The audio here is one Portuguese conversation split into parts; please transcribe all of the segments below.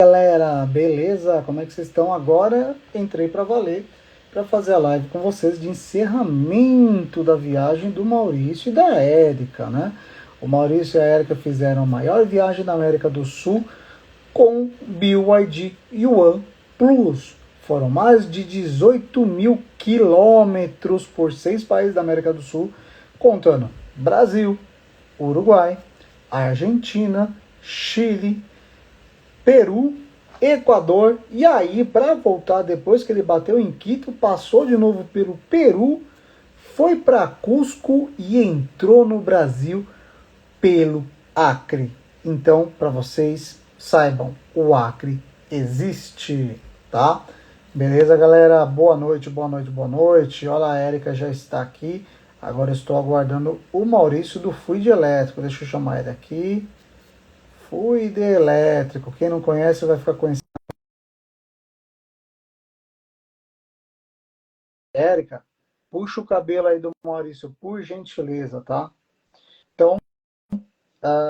Galera, beleza? Como é que vocês estão? Agora entrei para valer para fazer a live com vocês de encerramento da viagem do Maurício e da Érica, né? O Maurício e a Érica fizeram a maior viagem da América do Sul com BYD Yuan Plus. Foram mais de 18 mil quilômetros por 6 países da América do Sul, contando Brasil, Uruguai, Argentina, Chile, Peru, Equador, e aí para voltar depois que ele bateu em Quito, passou de novo pelo Peru, foi para Cusco e entrou no Brasil pelo Acre. Então, para vocês saibam, o Acre existe, tá? Beleza, galera? Boa noite, boa noite, boa noite. Olha, a Érica já está aqui. Agora estou aguardando o Maurício do Fluid Elétrico. Deixa eu chamar ele aqui. Fluid Elétrico. Quem não conhece vai ficar conhecendo. Érica, puxa o cabelo aí do Maurício, por gentileza, tá? Então,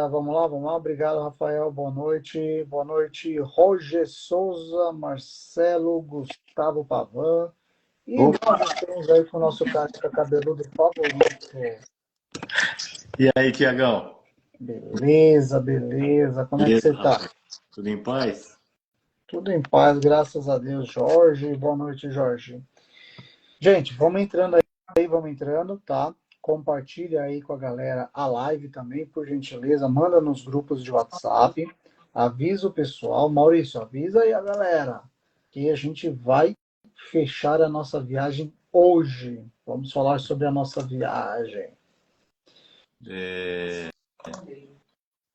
vamos lá, vamos lá. Obrigado, Rafael. Boa noite. Boa noite, Roger Souza, Marcelo, Gustavo Pavan. E Opa! nós estamos aí com o nosso casca cabeludo favorito. E aí, Tiagão? Beleza, beleza. Como é que Beleza, você tá? rapaz? Tudo em paz? Tudo em paz, graças a Deus, Jorge. Boa noite, Jorge. Gente, vamos entrando aí, vamos entrando, tá? Compartilha aí com a galera a live também, por gentileza. Manda nos grupos de WhatsApp. Avisa o pessoal. Maurício, avisa aí a galera que a gente vai fechar a nossa viagem hoje. Vamos falar sobre a nossa viagem.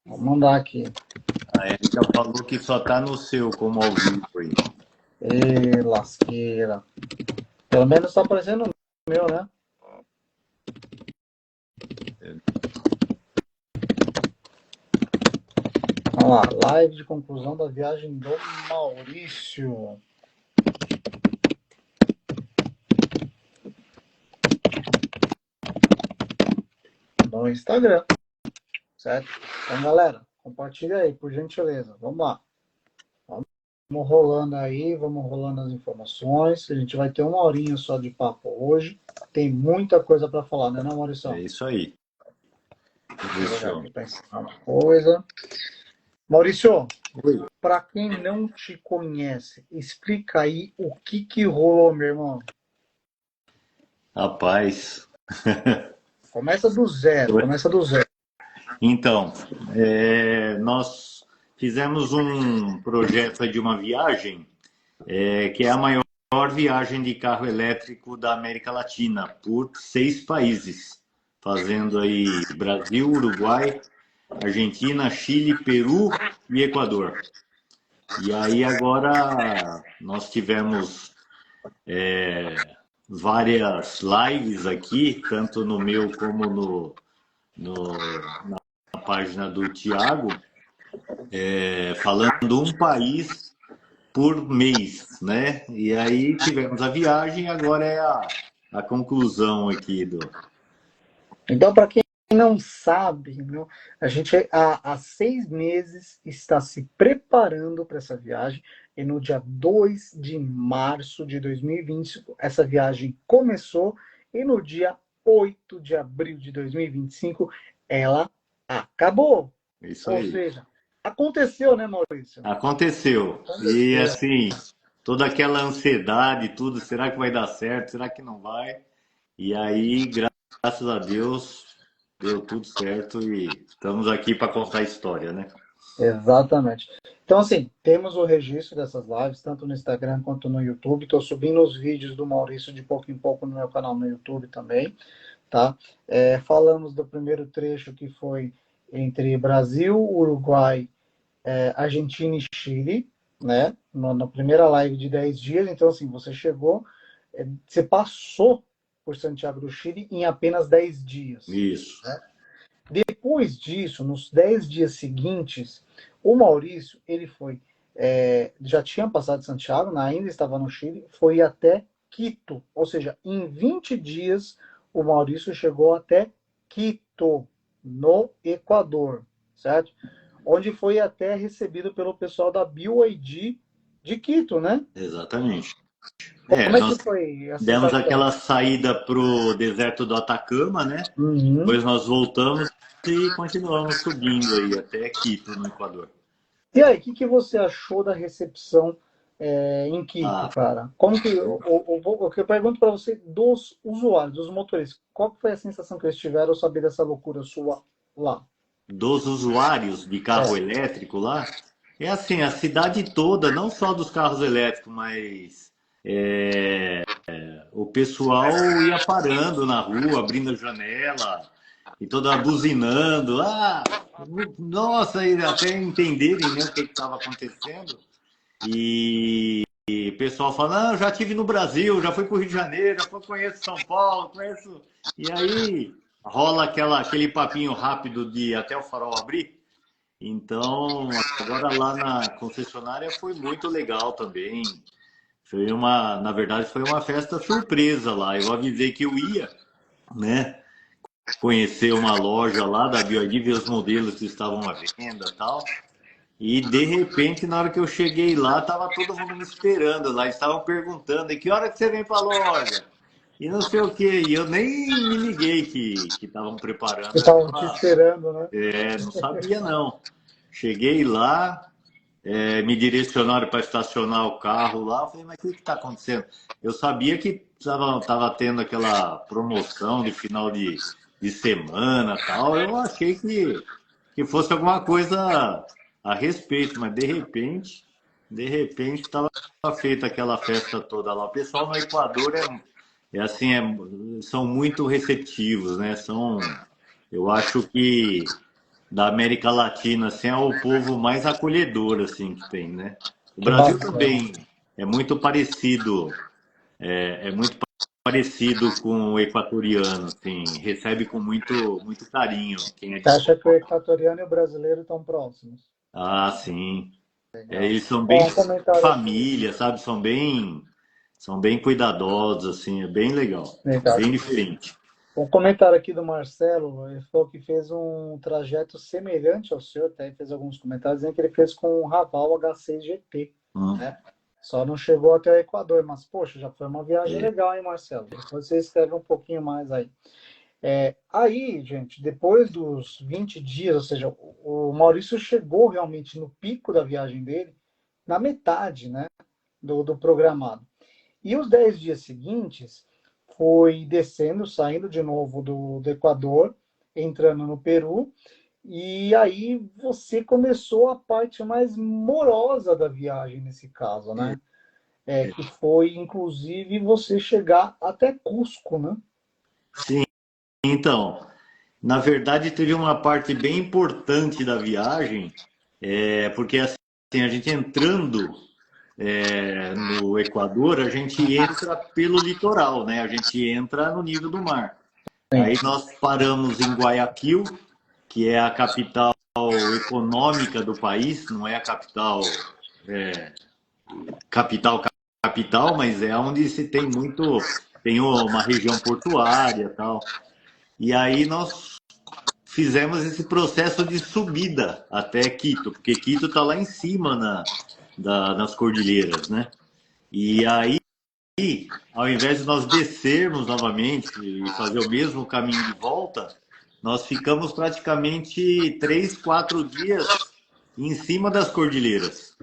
Vou mandar aqui. A Erika falou que só tá no seu como ao vivo aí. Ê, lasqueira. Pelo menos tá aparecendo no meu, né? Vamos lá, live de conclusão da viagem do Maurício. No Instagram, certo? Então, galera, compartilha aí, por gentileza. Vamos lá. Vamos rolando aí, vamos rolando as informações. A gente vai ter uma horinha só de papo hoje. Tem muita coisa para falar, né, não, É Maurício? isso aí. Deixa eu jogar Isso. aqui para ensinar uma coisa. Maurício, Oi. para quem não te conhece, explica aí o que rolou, meu irmão. Rapaz. Começa do zero, começa do zero. Então, nós fizemos um projeto de uma viagem, que é a maior viagem de carro elétrico da América Latina, por 6 países, fazendo aí Brasil, Uruguai, Argentina, Chile, Peru e Equador. E aí agora nós tivemos várias lives aqui, tanto no meu como na página do Tiago, falando um país por mês, né? E aí tivemos a viagem, agora é a conclusão aqui do. Então, para quem não sabe, meu, a gente há 6 meses está se preparando para essa viagem e no dia 2 de março de 2025 essa viagem começou e no dia 8 de abril de 2025 ela acabou. Isso Ou aí. seja, aconteceu, né, Maurício? Aconteceu. E Aconteceu. assim, toda aquela ansiedade, tudo, será que vai dar certo? Será que não vai? E aí, graças a Deus, deu tudo certo e estamos aqui para contar a história, né? Exatamente. Então, assim, temos o registro dessas lives, tanto no Instagram quanto no YouTube. Estou subindo os vídeos do Maurício de pouco em pouco no meu canal no YouTube também, tá? Falamos do primeiro trecho que foi entre Brasil, Uruguai, Argentina e Chile, né? Na primeira live de 10 dias. Então, assim, você chegou, você passou por Santiago do Chile em apenas 10 dias. Isso. Né? Depois disso, nos 10 dias seguintes, o Maurício, ele foi, já tinha passado de Santiago, né, ainda estava no Chile, foi até Quito. Ou seja, em 20 dias, o Maurício chegou até Quito, no Equador, certo? onde foi até recebido pelo pessoal da BYD de Quito, né? Exatamente. Como é que Nós foi a demos sensação? aquela saída para o deserto do Atacama, né? Uhum. Depois nós voltamos e continuamos subindo aí até Quito, no Equador. E aí, o que, que você achou da recepção em Quito, Ah, cara? Como que o que eu pergunto para você dos usuários, dos motoristas, qual que foi a sensação que eles tiveram ao saber dessa loucura sua lá? dos usuários de carro É, elétrico lá, é assim, a cidade toda, não só dos carros elétricos, mas o pessoal ia parando na rua, abrindo a janela e toda buzinando. Nossa, e até entenderem, né, o que estava acontecendo. E o pessoal fala, eu já estive no Brasil, já fui para o Rio de Janeiro, conheço São Paulo, conheço. E aí rola aquele papinho rápido de até o farol abrir. Então, agora lá na concessionária foi muito legal também. Na verdade, foi uma festa surpresa lá. Eu avisei que eu ia, né, conhecer uma loja lá da BYD, ver os modelos que estavam à venda, e tal. E de repente, na hora que eu cheguei lá, tava todo mundo me esperando lá. Eles estavam perguntando: "E que hora que você vem para a loja?" E não sei o quê. E eu nem me liguei que estavam que preparando estavam te aquela. esperando, né? Não sabia não. Cheguei lá, me direcionaram para estacionar o carro lá. Eu falei, mas o que está acontecendo? Eu sabia que tava tendo aquela promoção de final de semana tal. Eu achei que fosse alguma coisa a respeito, mas de repente estava feita aquela festa toda lá. O pessoal no Equador é assim, são muito receptivos, né? Eu acho que da América Latina, assim, é o povo mais acolhedor, assim, que tem, né? O Que Brasil bacana. também é muito parecido, é muito parecido com o equatoriano, assim, recebe com muito carinho quem é Você de acha que o fora. equatoriano e o brasileiro estão próximos? Ah, sim. Legal. Eles são bem Ó, um comentário aqui. família, sabe? São bem cuidadosos, assim, é bem legal, Legal. bem diferente. Um comentário aqui do Marcelo, ele falou que fez um trajeto semelhante ao seu, até fez alguns comentários, dizendo que ele fez com o Raval H6 GT, Hum, né? Só não chegou até o Equador, mas, poxa, já foi uma viagem é, legal, hein, Marcelo? Depois você escreve um pouquinho mais aí. Aí, gente, depois dos 20 dias, ou seja, o Maurício chegou realmente no pico da viagem dele, na metade, né, do programado. E os 10 dias seguintes foi descendo, saindo de novo do Equador, entrando no Peru, e aí você começou a parte mais morosa da viagem nesse caso, né? Que foi, inclusive, você chegar até Cusco, né? sim, então, na verdade teve uma parte bem importante da viagem, porque assim, a gente entrando no Equador, a gente entra pelo litoral, né? A gente entra no nível do mar. Sim. Aí nós paramos em Guayaquil, que é a capital econômica do país, não é a capital, capital, mas é onde se tem tem uma região portuária e tal. E aí nós fizemos esse processo de subida até Quito, porque Quito está lá em cima nas cordilheiras, né? E aí, ao invés de nós descermos novamente e fazer o mesmo caminho de volta, nós ficamos praticamente 3, 4 dias em cima das cordilheiras.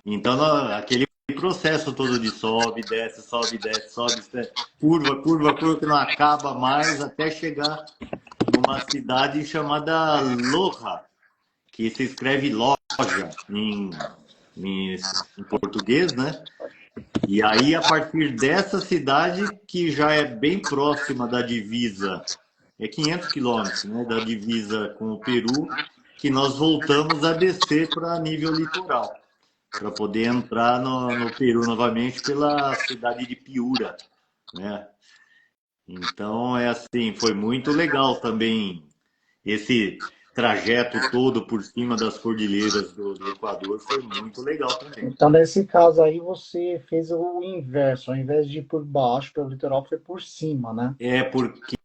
Então, aquele processo todo de sobe, desce, sobe, desce, curva, curva, curva, que não acaba mais até chegar numa cidade chamada Loja, que se escreve loja em português, né? E aí, a partir dessa cidade, que já é bem próxima da divisa, é 500 quilômetros, né, da divisa com o Peru, que nós voltamos a descer para nível litoral, para poder entrar no Peru novamente pela cidade de Piura, né? Então, é assim, foi muito legal também esse trajeto todo por cima das cordilheiras do Equador, foi muito legal também. Então, nesse caso aí, você fez o inverso. Ao invés de ir por baixo, pelo litoral, foi por cima, né? É porque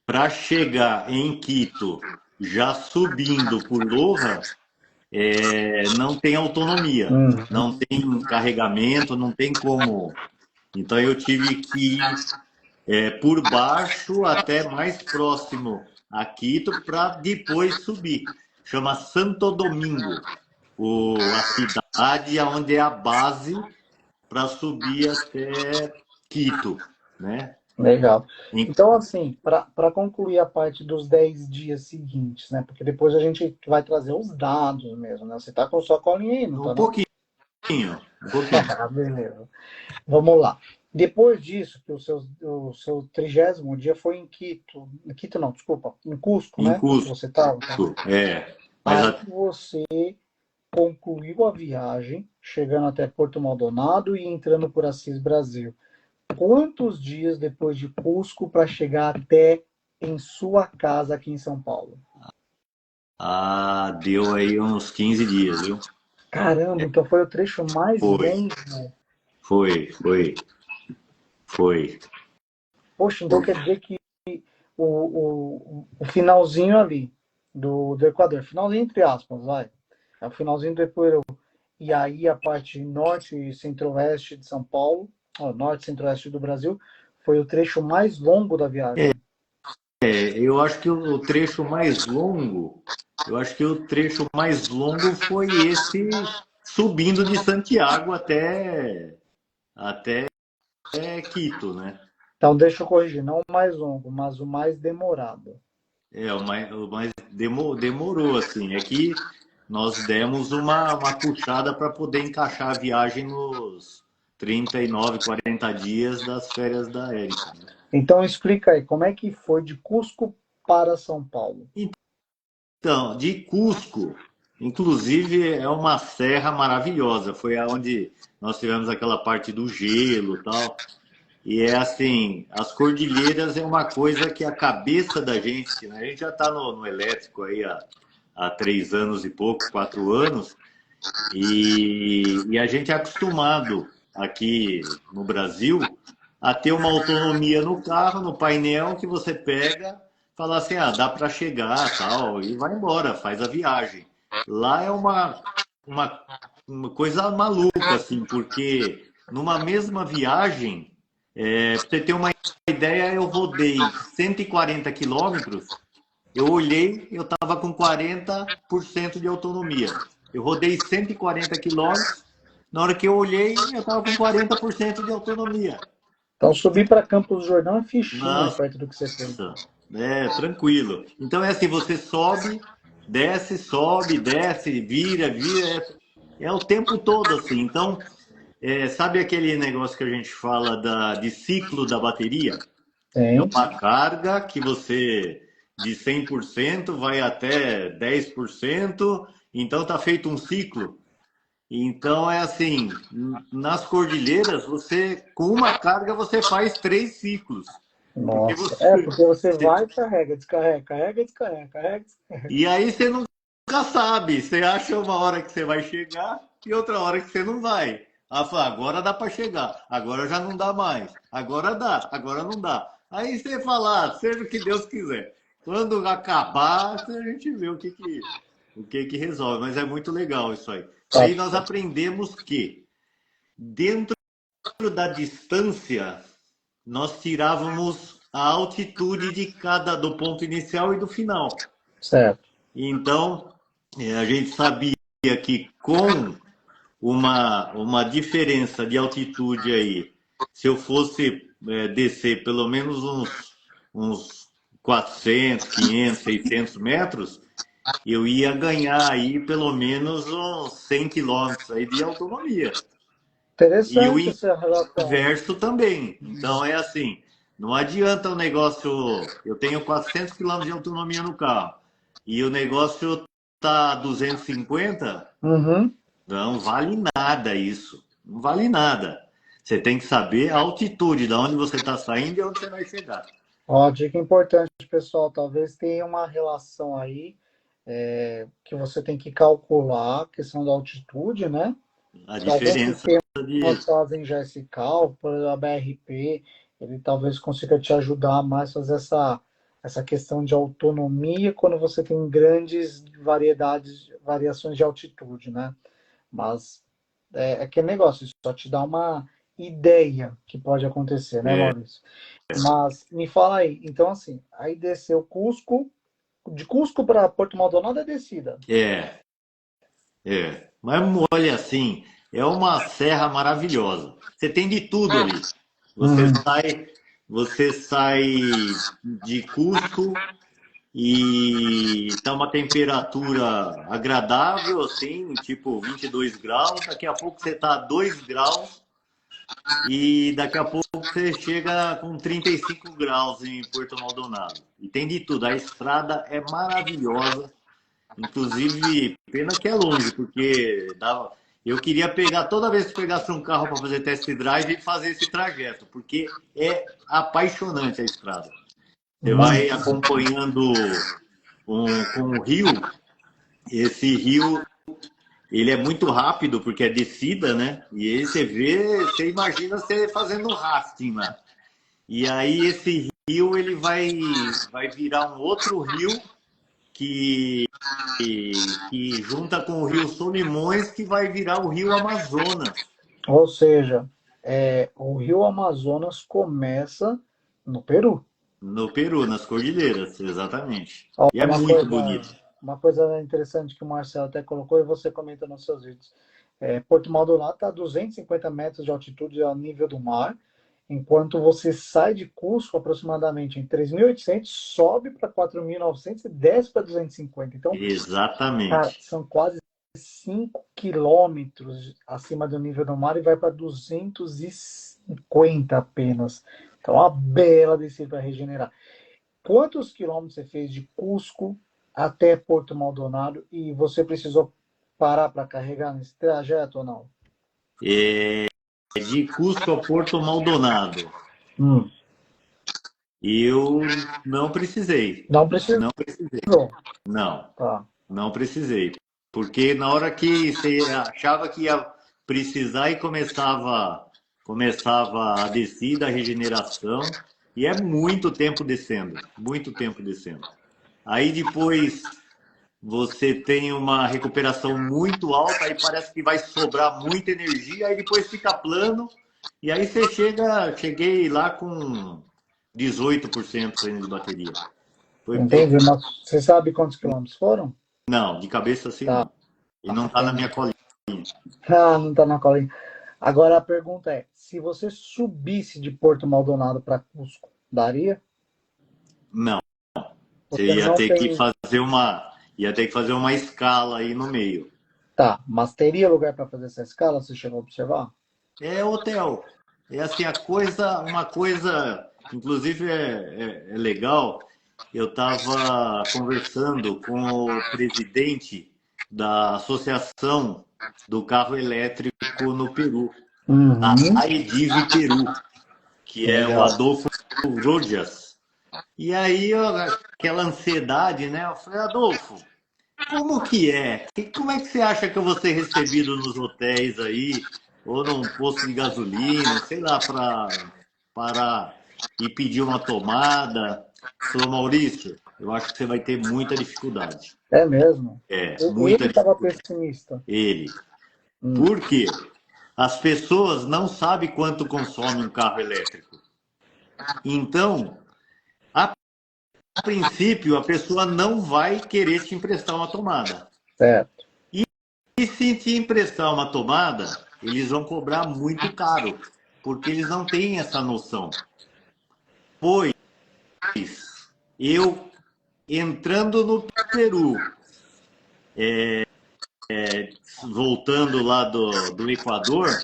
para chegar em Quito já subindo por Loja, não tem autonomia, Uhum. não tem carregamento, não tem como. Então eu tive que ir por baixo até mais próximo a Quito para depois subir. Chama Santo Domingo, a cidade onde é a base para subir até Quito, né? Legal. Então, assim, para concluir a parte dos 10 dias seguintes, né? Porque depois a gente vai trazer os dados mesmo, né? Você tá com sua colinha aí, não Um tá, não? pouquinho, um pouquinho. Ah, beleza. Vamos lá. Depois disso, que o seu 30º dia foi em Quito. Em Quito não, desculpa. Em Cusco, Em né? Que Cusco, você estava. Mas Aí você concluiu a viagem, chegando até Porto Maldonado e entrando por Assis Brasil. Quantos dias depois de Cusco para chegar até em sua casa aqui em São Paulo? deu aí uns 15 dias, viu? Caramba, então foi o trecho mais Foi, longo. foi, foi, foi. Poxa, então quer dizer que o finalzinho ali do Equador, finalzinho entre aspas, vai. É o finalzinho do Equador. E aí a parte norte e centro-oeste de São Paulo, ó, norte e centro-oeste do Brasil, foi o trecho mais longo da viagem. Eu acho que o trecho mais longo, eu acho que o trecho mais longo foi esse subindo de Santiago até Quito, né? Então deixa eu corrigir, não o mais longo, mas o mais demorado. O mais demorou, assim. É que nós demos uma puxada para poder encaixar a viagem nos 39, 40 dias das férias da Érica, né? Então explica aí, como é que foi de Cusco para São Paulo? Então, de Cusco, inclusive é uma serra maravilhosa. Foi aonde nós tivemos aquela parte do gelo e tal. E é assim, as cordilheiras é uma coisa que a cabeça da gente, né? A gente já está no elétrico aí há 3 anos e pouco, 4 anos, e a gente é acostumado aqui no Brasil a ter uma autonomia no carro, no painel, que você pega, fala assim, dá para chegar, tal, e vai embora, faz a viagem. Lá é uma, uma coisa maluca, assim, porque numa mesma viagem, para você ter uma ideia, eu rodei 140 quilômetros, eu olhei, eu estava com 40% de autonomia. Eu rodei 140 quilômetros, na hora que eu olhei, eu estava com 40% de autonomia. Então subir para Campos do Jordão é fichinha Nossa, perto do que você fez. tranquilo. Então é assim, você sobe, desce, vira, vira, é o tempo todo assim. Então, sabe aquele negócio que a gente fala de ciclo da bateria? É Tem. uma carga que você de 100% vai até 10%, então está feito um ciclo. Então é assim, nas cordilheiras, você com uma carga você faz 3 ciclos. Porque Nossa. É, você, porque você vai, carrega, descarrega, carrega, descarrega, carrega, descarrega. e aí você nunca sabe, você acha uma hora que você vai chegar e outra hora que você não vai. Fala, agora dá para chegar, agora já não dá mais, agora dá, agora não dá. Aí você fala, seja o que Deus quiser. Quando acabar, a gente vê o que resolve. Mas é muito legal isso aí. Tá. Aí nós aprendemos que dentro da distância nós tirávamos a altitude do ponto inicial e do final. Certo. Então, a gente sabia que com uma diferença de altitude aí, se eu fosse descer pelo menos uns 400, 500, 600 metros, eu ia ganhar aí pelo menos uns 100 quilômetros aí de autonomia. E o Interessante essa relação. inverso também. Então é assim, não adianta o negócio, eu tenho 400 quilômetros de autonomia no carro e o negócio tá 250, Uhum. não vale nada isso. Não vale nada. Você tem que saber a altitude, de onde você está saindo e onde você vai chegar. Ó, dica importante, pessoal. Talvez tenha uma relação aí que você tem que calcular a questão da altitude, né? A Alguns diferença de. sistemas fazem já esse cálculo, a BRP, ele talvez consiga te ajudar mais a fazer essa questão de autonomia quando você tem grandes variações de altitude, né? Mas é aquele negócio, isso só te dá uma ideia que pode acontecer, né, É, Maurício? Mas me fala aí, então assim, aí desceu Cusco, de Cusco para Porto Maldonado é descida. é, Mas olha assim, é uma serra maravilhosa. Você tem de tudo ali. Você Uhum. sai, você sai de Cusco e tá uma temperatura agradável, assim, tipo 22 graus. Daqui a pouco você tá a 2 graus e daqui a pouco você chega com 35 graus em Porto Maldonado. E tem de tudo. A estrada é maravilhosa. Inclusive, pena que é longe, porque dava. Eu queria pegar, toda vez que pegasse um carro para fazer test drive, e fazer esse trajeto, porque é apaixonante a estrada. Você vai Imagina. acompanhando com o rio, esse rio ele é muito rápido, porque é descida, né? E aí você vê, você imagina você fazendo rafting lá. E aí esse rio ele vai virar um outro rio que que junta com o rio Solimões, que vai virar o rio Amazonas, Ou seja, o Rio Amazonas começa no Peru. no Peru, nas cordilheiras, exatamente. Ó, E é muito bonito. uma coisa interessante que o Marcelo até colocou e você comenta nos seus vídeos. Porto Maldonado está a 250 metros de altitude ao nível do mar, enquanto você sai de Cusco aproximadamente em 3.800, sobe para 4.900 e desce para 250. Então, cara, Exatamente. são quase 5 quilômetros acima do nível do mar e vai para 250 apenas. Então, uma bela descida para regenerar. Quantos quilômetros você fez de Cusco até Porto Maldonado e você precisou parar para carregar nesse trajeto ou não? É, de Cusco a Porto Maldonado. Hum, E eu não precisei. não precisou. Não precisei. Não, Tá. não precisei. Porque na hora que você achava que ia precisar e começava a descida, a regeneração, e é muito tempo descendo, muito tempo descendo. Aí depois você tem uma recuperação muito alta, aí parece que vai sobrar muita energia, aí depois fica plano, e aí você cheguei lá com 18% ainda de bateria. Foi bem. Entendi, mas você sabe quantos quilômetros foram? Não, de cabeça assim Tá, não. E não tá na entendi. minha colinha. Ah, não tá na colinha. Agora a pergunta é: se você subisse de Porto Maldonado para Cusco, daria? Não. Você Porque ia não ter que tem. fazer uma escala aí no meio. Tá, mas teria lugar para fazer essa escala? Você chegou a observar? É hotel. É assim, uma coisa, inclusive é legal. Eu estava conversando com o presidente da Associação do Carro Elétrico no Peru, a Uhum. AEDIV Peru, que é o Legal. Adolfo Rojas. E aí, aquela ansiedade, né? Eu falei, Adolfo, como que é? Como é que você acha que eu vou ser recebido nos hotéis aí, ou num posto de gasolina, sei lá, para parar e pedir uma tomada? Falou, Maurício, eu acho que você vai ter muita dificuldade. É mesmo? Muita Ele estava dificuldade. pessimista. Ele. Hum, Por quê? As pessoas não sabem quanto consome um carro elétrico. Então, a princípio, a pessoa não vai querer te emprestar uma tomada. certo. E se te emprestar uma tomada, eles vão cobrar muito caro, porque eles não têm essa noção. Pois eu, entrando no Peru, voltando lá do Equador,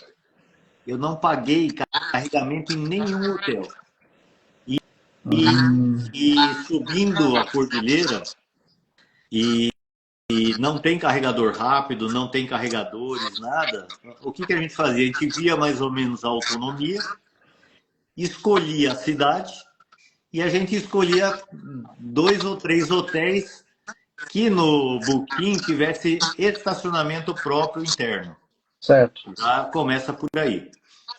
eu não paguei carregamento em nenhum hotel. Hum, E subindo a cordilheira, e não tem carregador rápido, não tem carregadores, nada. O que a gente fazia? A gente via mais ou menos a autonomia, escolhia a cidade e a gente escolhia 2 ou 3 hotéis que no Booking tivesse estacionamento próprio interno. certo. Já começa por aí.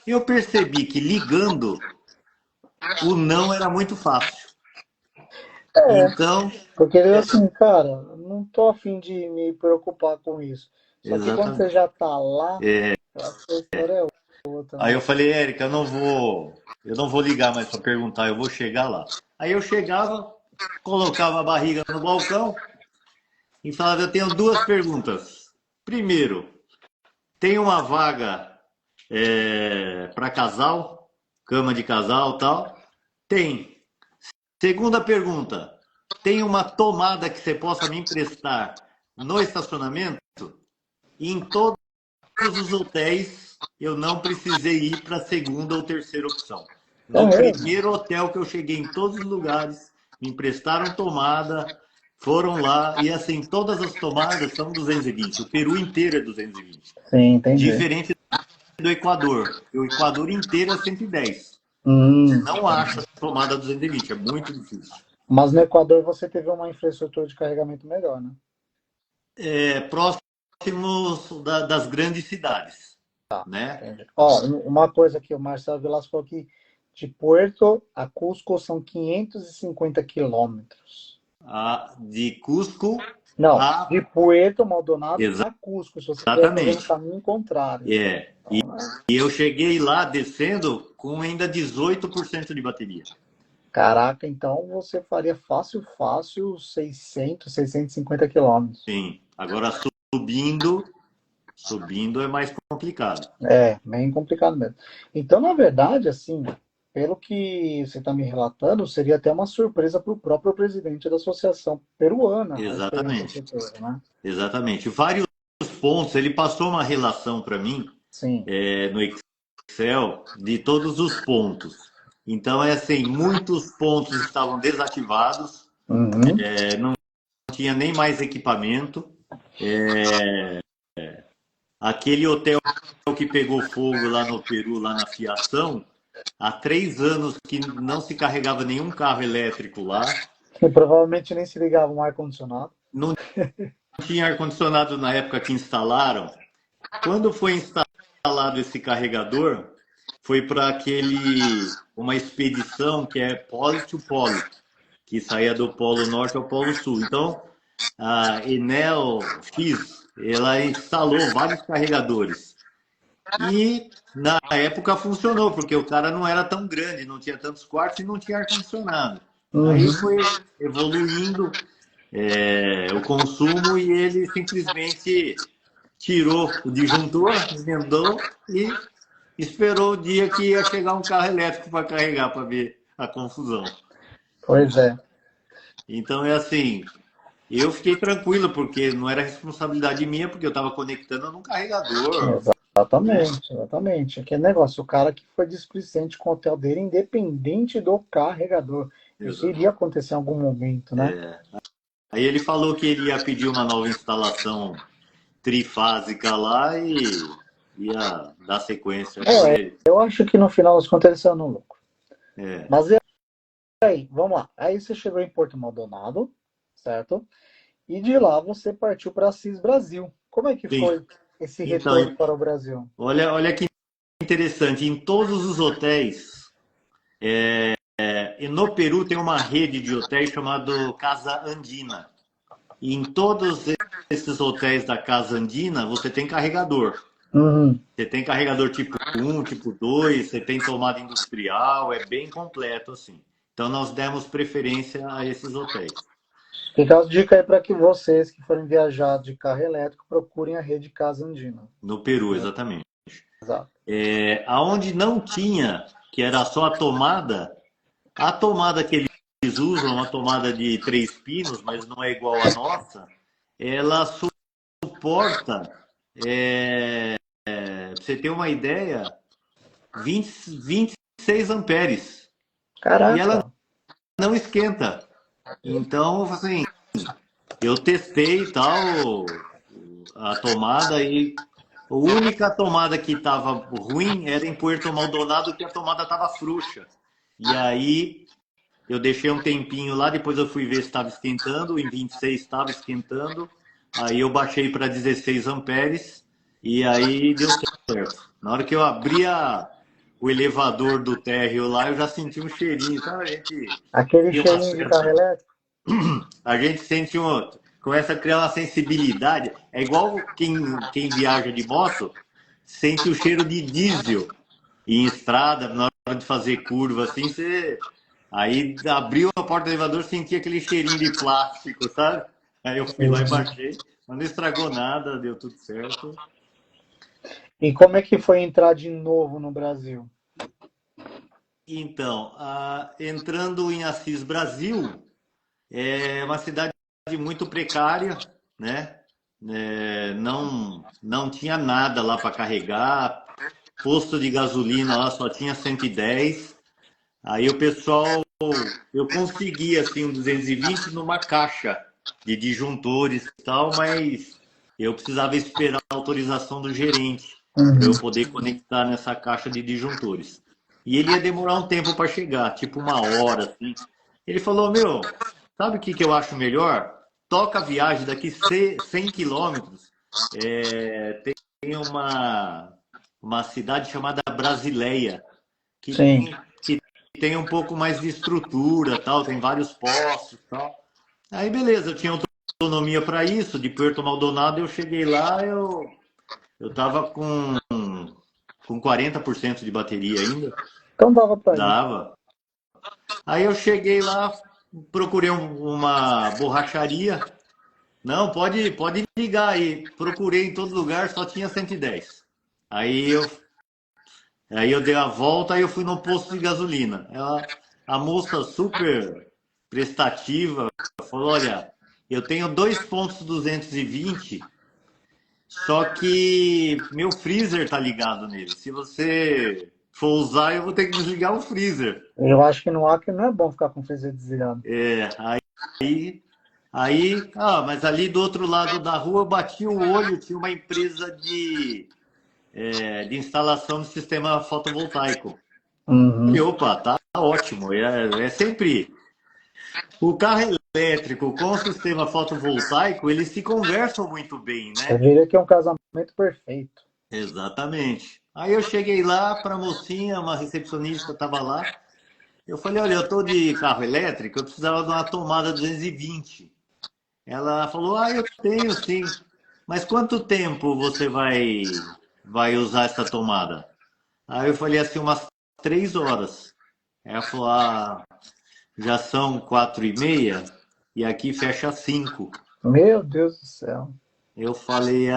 Eu percebi que ligando, o não era muito fácil. É, Então, porque assim, cara, não tô a fim de me preocupar com isso. Só que quando você exatamente. já tá lá, eu acho que a história é outra, Aí né? eu falei, Érica, eu não vou ligar mais para perguntar, eu vou chegar lá. Aí eu chegava, colocava a barriga no balcão e falava, eu tenho duas perguntas. Primeiro, tem uma vaga para casal, cama de casal, tal? Tem. Segunda pergunta, tem uma tomada que você possa me emprestar no estacionamento? E em todos os hotéis eu não precisei ir para a segunda ou terceira opção. É No mesmo? primeiro hotel que eu cheguei em todos os lugares, me emprestaram tomada, foram lá e assim, todas as tomadas são 220. O Peru inteiro é 220. Sim, entendi. Diferente do Equador. O Equador inteiro é 110. Você Hum. não acha tomada 220, é muito difícil. Mas no Equador você teve uma infraestrutura de carregamento melhor, né? É, próximos das grandes cidades, né? Entendi. Ó, uma coisa que o Marcelo Velasco falou que de Puerto a Cusco são 550 quilômetros. De Cusco Não, a. de Puerto Maldonado a Cusco, se você estiver fazendo o Exatamente. caminho contrário. É. E eu cheguei lá descendo com ainda 18% de bateria. Caraca, então você faria fácil, fácil 650 quilômetros. Sim. Agora subindo é mais complicado. É, bem complicado mesmo. Então, na verdade, assim, pelo que você está me relatando, seria até uma surpresa para o próprio presidente da Associação Peruana a experiência que Exatamente. você teve, né? Exatamente. Vários pontos, ele passou uma relação para mim Sim. no Excel de todos os pontos. Então, é assim, muitos pontos estavam desativados, Uhum. não tinha nem mais equipamento. Aquele hotel que pegou fogo lá no Peru, lá na Fiação, há 3 anos que não se carregava nenhum carro elétrico lá. E provavelmente nem se ligava um ar-condicionado. Não tinha ar-condicionado na época que instalaram. Quando foi instalado esse carregador, foi para uma expedição que é Pole to Pole, que saía do Polo Norte ao Polo Sul. Então, a Enel X, ela instalou vários carregadores. E na época funcionou, porque o cara não era tão grande, não tinha tantos quartos e não tinha ar-condicionado. Aí Uhum. foi evoluindo o consumo e ele simplesmente tirou o disjuntor, emendou e esperou o dia que ia chegar um carro elétrico para carregar, para ver a confusão. Pois é. Então é assim, eu fiquei tranquilo, porque não era responsabilidade minha, porque eu estava conectando num carregador, né? Exatamente, exatamente. Aquele negócio, o cara que foi displicente com o hotel dele, independente do carregador. Isso Exato. iria acontecer em algum momento, né? Aí ele falou que ele ia pedir uma nova instalação trifásica lá e ia dar sequência com É, ele. eu acho que no final das contas ele saiu no lucro. É, Mas e aí, vamos lá. Aí você chegou em Porto Maldonado, certo? E de lá você partiu para Assis Brasil. Como é que sim. foi esse retorno Então, para o Brasil? olha que interessante. Em todos os hotéis, e no Peru tem uma rede de hotéis chamado Casa Andina. E em todos esses hotéis da Casa Andina, você tem carregador. Uhum. Você tem carregador tipo 1, tipo 2, você tem tomada industrial, é bem completo assim. Então nós demos preferência a esses hotéis. Fica a dica aí para que vocês que forem viajar de carro elétrico procurem a rede Casa Andina. No Peru, exatamente. Exato. Aonde não tinha, que era só a tomada que eles usam, uma tomada de 3 pinos, mas não é igual à nossa, ela suporta, pra você ter uma ideia, 26 amperes. E ela Caraca. não esquenta. Então, assim, eu testei tal a tomada e a única tomada que estava ruim era em Puerto Maldonado, que a tomada estava frouxa. E aí eu deixei um tempinho lá, depois eu fui ver se estava esquentando, em 26 estava esquentando, aí eu baixei para 16 amperes e aí deu certo. Na hora que eu abri o elevador do térreo lá, eu já senti um cheirinho, sabe? A gente Aquele deu uma cheirinho de carro certa. elétrico? a gente sente começa a criar uma sensibilidade. É igual quem viaja de moto, sente o cheiro de diesel em estrada, na hora de fazer curva, assim, você. Aí abriu a porta do elevador, sentia aquele cheirinho de plástico, sabe? Aí eu fui lá e baixei, mas não estragou nada, deu tudo certo. E como é que foi entrar de novo no Brasil? Então, entrando em Assis Brasil, é uma cidade muito precária, né? Não tinha nada lá para carregar, posto de gasolina lá só tinha 110. Aí o pessoal, eu consegui assim um 220 numa caixa de disjuntores e tal, mas eu precisava esperar a autorização do gerente para eu Uhum. poder conectar nessa caixa de disjuntores. E ele ia demorar um tempo para chegar, tipo uma hora, assim. Ele falou, meu, sabe o que que eu acho melhor? Toca a viagem daqui 100 quilômetros. Tem uma cidade chamada Brasileia, que Sim. tem um pouco mais de estrutura, tal, tem vários postos, tal. Aí beleza, eu tinha autonomia para isso, de Puerto Maldonado eu cheguei lá, eu tava com 40% de bateria ainda, Então dava para ir. dava. Aí eu cheguei lá, procurei uma borracharia. Não, pode ligar aí. Procurei em todo lugar, só tinha 110. Aí eu Aí eu dei a volta e eu fui no posto de gasolina. A moça super prestativa falou: Olha, eu tenho dois pontos 220, só que meu freezer tá ligado nele. Se você for usar, eu vou ter que desligar o freezer. Eu acho que no Acre não é bom ficar com o freezer desligado. É, mas ali do outro lado da rua eu bati o olho, tinha uma empresa de instalação de sistema fotovoltaico. Uhum. E opa, tá ótimo. É sempre. O carro elétrico com o sistema fotovoltaico, eles se conversam muito bem, Eu né? diria que é um casamento perfeito. Exatamente. Aí eu cheguei lá para a mocinha, uma recepcionista estava lá. Eu falei: Olha, eu tô de carro elétrico, eu precisava de uma tomada 220. Ela falou: eu tenho sim. Mas quanto tempo você vai usar essa tomada? Aí eu falei assim: umas 3 horas. Ela falou: já são 4h30 e aqui fecha às 5. Meu Deus do céu. Eu falei,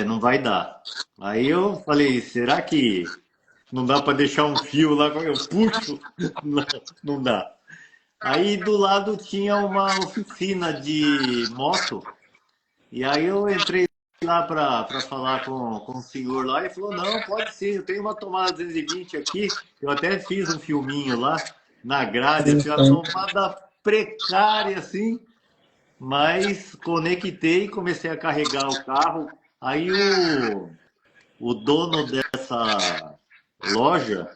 não vai dar. Aí eu falei, será que não dá para deixar um fio lá? Eu puxo? Não, não dá. Aí do lado tinha uma oficina de moto. E aí eu entrei lá para falar com o senhor lá. Ele falou, não, pode sim, eu tenho uma tomada 220 aqui. Eu até fiz um filminho lá na grade, Sim, assim, uma sim. tomada precária, assim. Mas conectei, comecei a carregar o carro. Aí o dono dessa loja,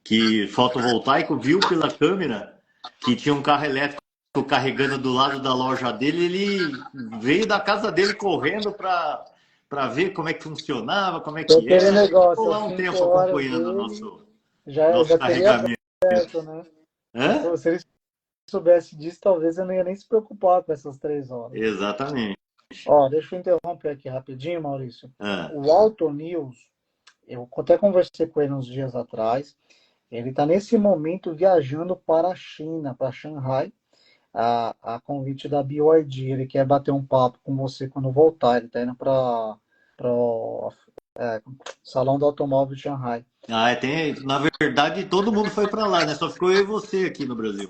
que fotovoltaico, viu pela câmera que tinha um carro elétrico carregando do lado da loja dele. Ele veio da casa dele correndo para ver como é que funcionava, como é É que aquele era. negócio, Ficou às lá um 5 tempo horas acompanhando o dele nosso, já nosso teria carregamento. aberto, né? Hã? Se ele soubesse disso, talvez eu não ia nem se preocupar com essas 3 horas. Exatamente. Ó, deixa eu interromper aqui rapidinho, Maurício. Ah, O Alto News, eu até conversei com ele uns dias atrás. Ele está nesse momento viajando para a China, para Xangai, a convite da BYD. Ele quer bater um papo com você quando voltar. Ele está indo para o Salão do Automóvel de Xangai. na verdade, todo mundo foi para lá, né? Só ficou eu e você aqui no Brasil.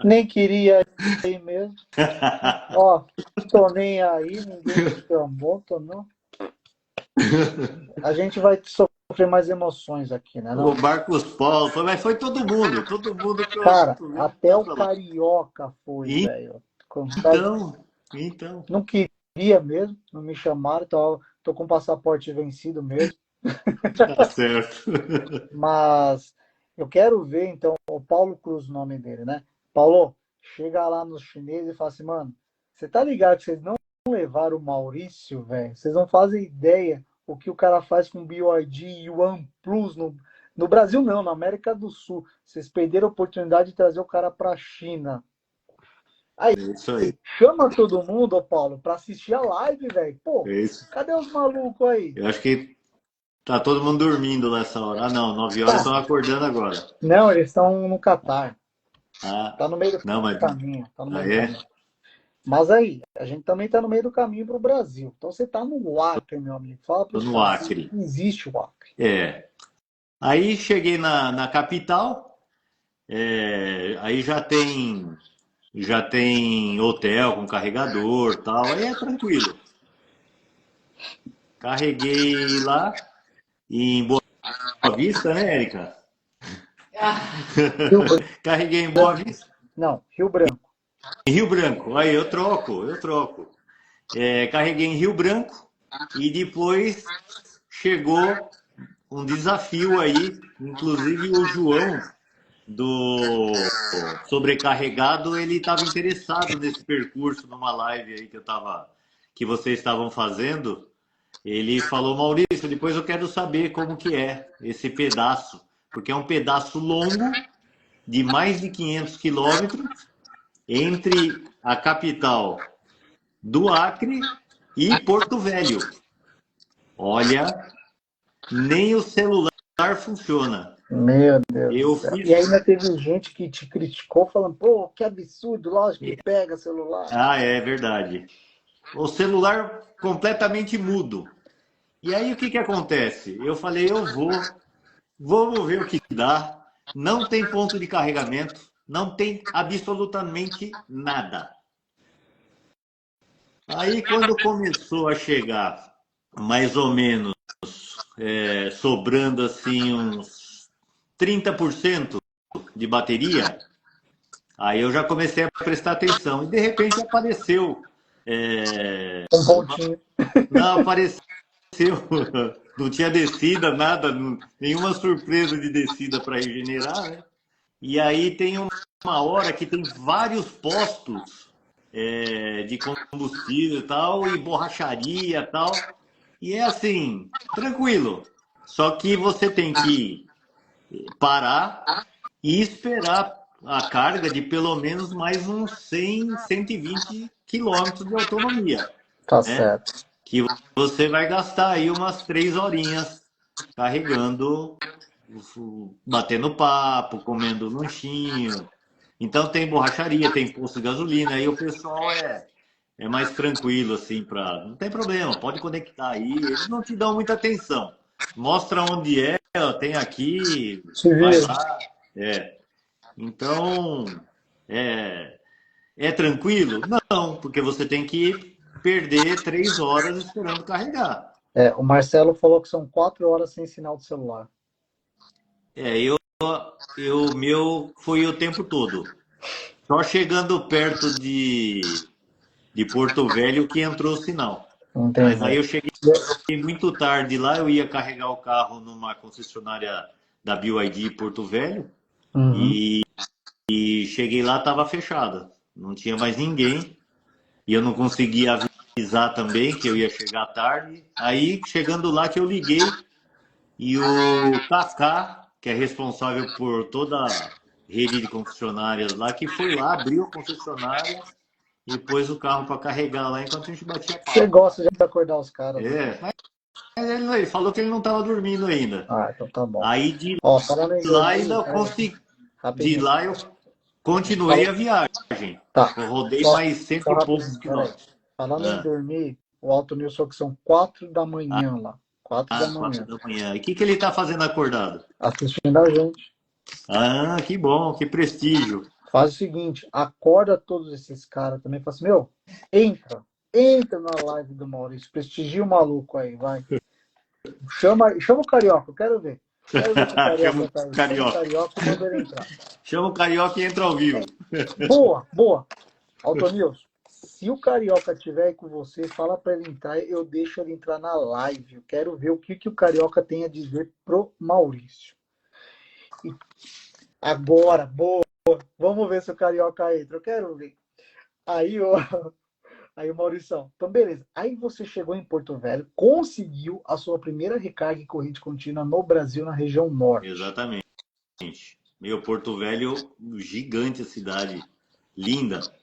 Nem queria ir mesmo. Ó, tô nem aí, ninguém me chamou, tô não. A gente vai sofrer mais emoções aqui, né, O não? Marcos Paulo, mas foi todo mundo que eu Cara, tô vendo até foi o para lá. Carioca foi, velho. Então, Não queria mesmo, não me chamaram, tô com o passaporte vencido mesmo. tá certo. Mas eu quero ver, então, o Paulo Cruz, o nome dele, né? Paulo, chega lá nos chineses e fala assim, mano, você tá ligado que vocês não levaram o Maurício, velho? Vocês não fazem ideia o que o cara faz com o BYD e o OnePlus no Brasil, não, na América do Sul. Vocês perderam a oportunidade de trazer o cara pra China. Aí, É isso aí. chama todo mundo, ô Paulo, pra assistir a live, velho. Pô, É isso. cadê os malucos aí? Eu acho que tá todo mundo dormindo nessa hora. Ah, não, 9 horas estão acordando agora. Não, eles estão no Catar. Ah, Tá no meio do não, mas. caminho. Tá no Ah, meio do é? caminho. Mas aí, a gente também tá no meio do caminho pro Brasil. Então você tá no Acre, meu amigo. Fala Tô pros no caras que Acre. existe o Acre. É. Aí cheguei na capital, aí já tem hotel com carregador, tal, aí é tranquilo. Carreguei lá em Boa Vista, né, Érica? Rio Branco. Carreguei em Boa Vista, Não, Rio Branco. em Rio Branco. Aí eu troco. Carreguei em Rio Branco e depois chegou um desafio aí, inclusive o João do Sobrecarregado, ele estava interessado nesse percurso numa live aí que vocês estavam fazendo. Ele falou: Maurício, depois eu quero saber como que é esse pedaço, porque é um pedaço longo de mais de 500 quilômetros entre a capital do Acre e Porto Velho. Olha, nem o celular funciona. Meu Deus do Eu céu. E fiz. ainda teve gente que te criticou falando, pô, que absurdo, lógico que pega celular. Ah, é verdade. O celular completamente mudo. E aí o que que acontece? Eu falei, vamos ver o que dá. Não tem ponto de carregamento, não tem absolutamente nada. Aí quando começou a chegar mais ou menos sobrando assim uns 30% de bateria, aí eu já comecei a prestar atenção. E de repente apareceu. Um pontinho. Não, apareceu. Não tinha descida, nada, nenhuma surpresa de descida para regenerar, né? E aí tem uma hora que tem vários postos de combustível e tal, e borracharia e tal. E é assim, tranquilo. Só que você tem que parar e esperar a carga de pelo menos mais uns 100, 120 quilômetros de autonomia, Tá né? certo. Que você vai gastar aí umas 3 horinhas carregando, batendo papo, comendo lanchinho. Então tem borracharia, tem posto de gasolina, aí o pessoal é mais tranquilo, assim, não tem problema, pode conectar aí. Eles não te dão muita atenção. Mostra onde é, ó, tem aqui, Se vai vira. lá. É. Então, é, é tranquilo? Não, porque você tem que perder 3 horas esperando carregar. O Marcelo falou que são 4 horas sem sinal de celular. O meu foi o tempo todo. Só chegando perto de Porto Velho que entrou o sinal. Mas aí Entendi. eu cheguei muito tarde lá, eu ia carregar o carro numa concessionária da BYD Porto Velho Uhum. e cheguei lá, estava fechada. Não tinha mais ninguém e eu não conseguia avisar também que eu ia chegar tarde. Aí, chegando lá que eu liguei e o Kaká, que é responsável por toda a rede de concessionárias lá, que foi lá, abriu a concessionária e pôs o carro para carregar lá enquanto a gente batia Você papo. gosta de acordar os caras, né? Mas ele falou que ele não estava dormindo ainda. Ah, então tá bom. Aí de Ó, falando em lá dormir, ainda consegui, de rapidinho. lá eu continuei Fala- a viagem. Tá, Eu rodei só, mais só cento e poucos rapidinho, peraí. quilômetros. Falando em Ah, dormir, o Alto News falou que são 4 da manhã lá. 4 da manhã. 4 da manhã. E o que ele está fazendo acordado? Assistindo a gente. Ah, que bom, que prestígio. Faz o seguinte, acorda todos esses caras também. Fala assim, meu, entra na live do Maurício, prestigia o maluco aí, vai. Chama o Carioca, eu quero ver. Quero ver se o Chama Carioca o tá aí. Chama o Carioca. Carioca e manda ele entrar. Chama o Carioca e entra ao vivo. Boa, boa. Altonils, se o Carioca estiver aí com você, fala para ele entrar, eu deixo ele entrar na live. Eu quero ver o que o Carioca tem a dizer pro Maurício. E agora, boa. Vamos ver se o Carioca entra. Eu quero ver. Aí, ó. Aí o Maurição. Então, beleza. Aí você chegou em Porto Velho, conseguiu a sua primeira recarga em corrente contínua no Brasil, na região norte. Exatamente. Meu Porto Velho, gigante a cidade. Linda.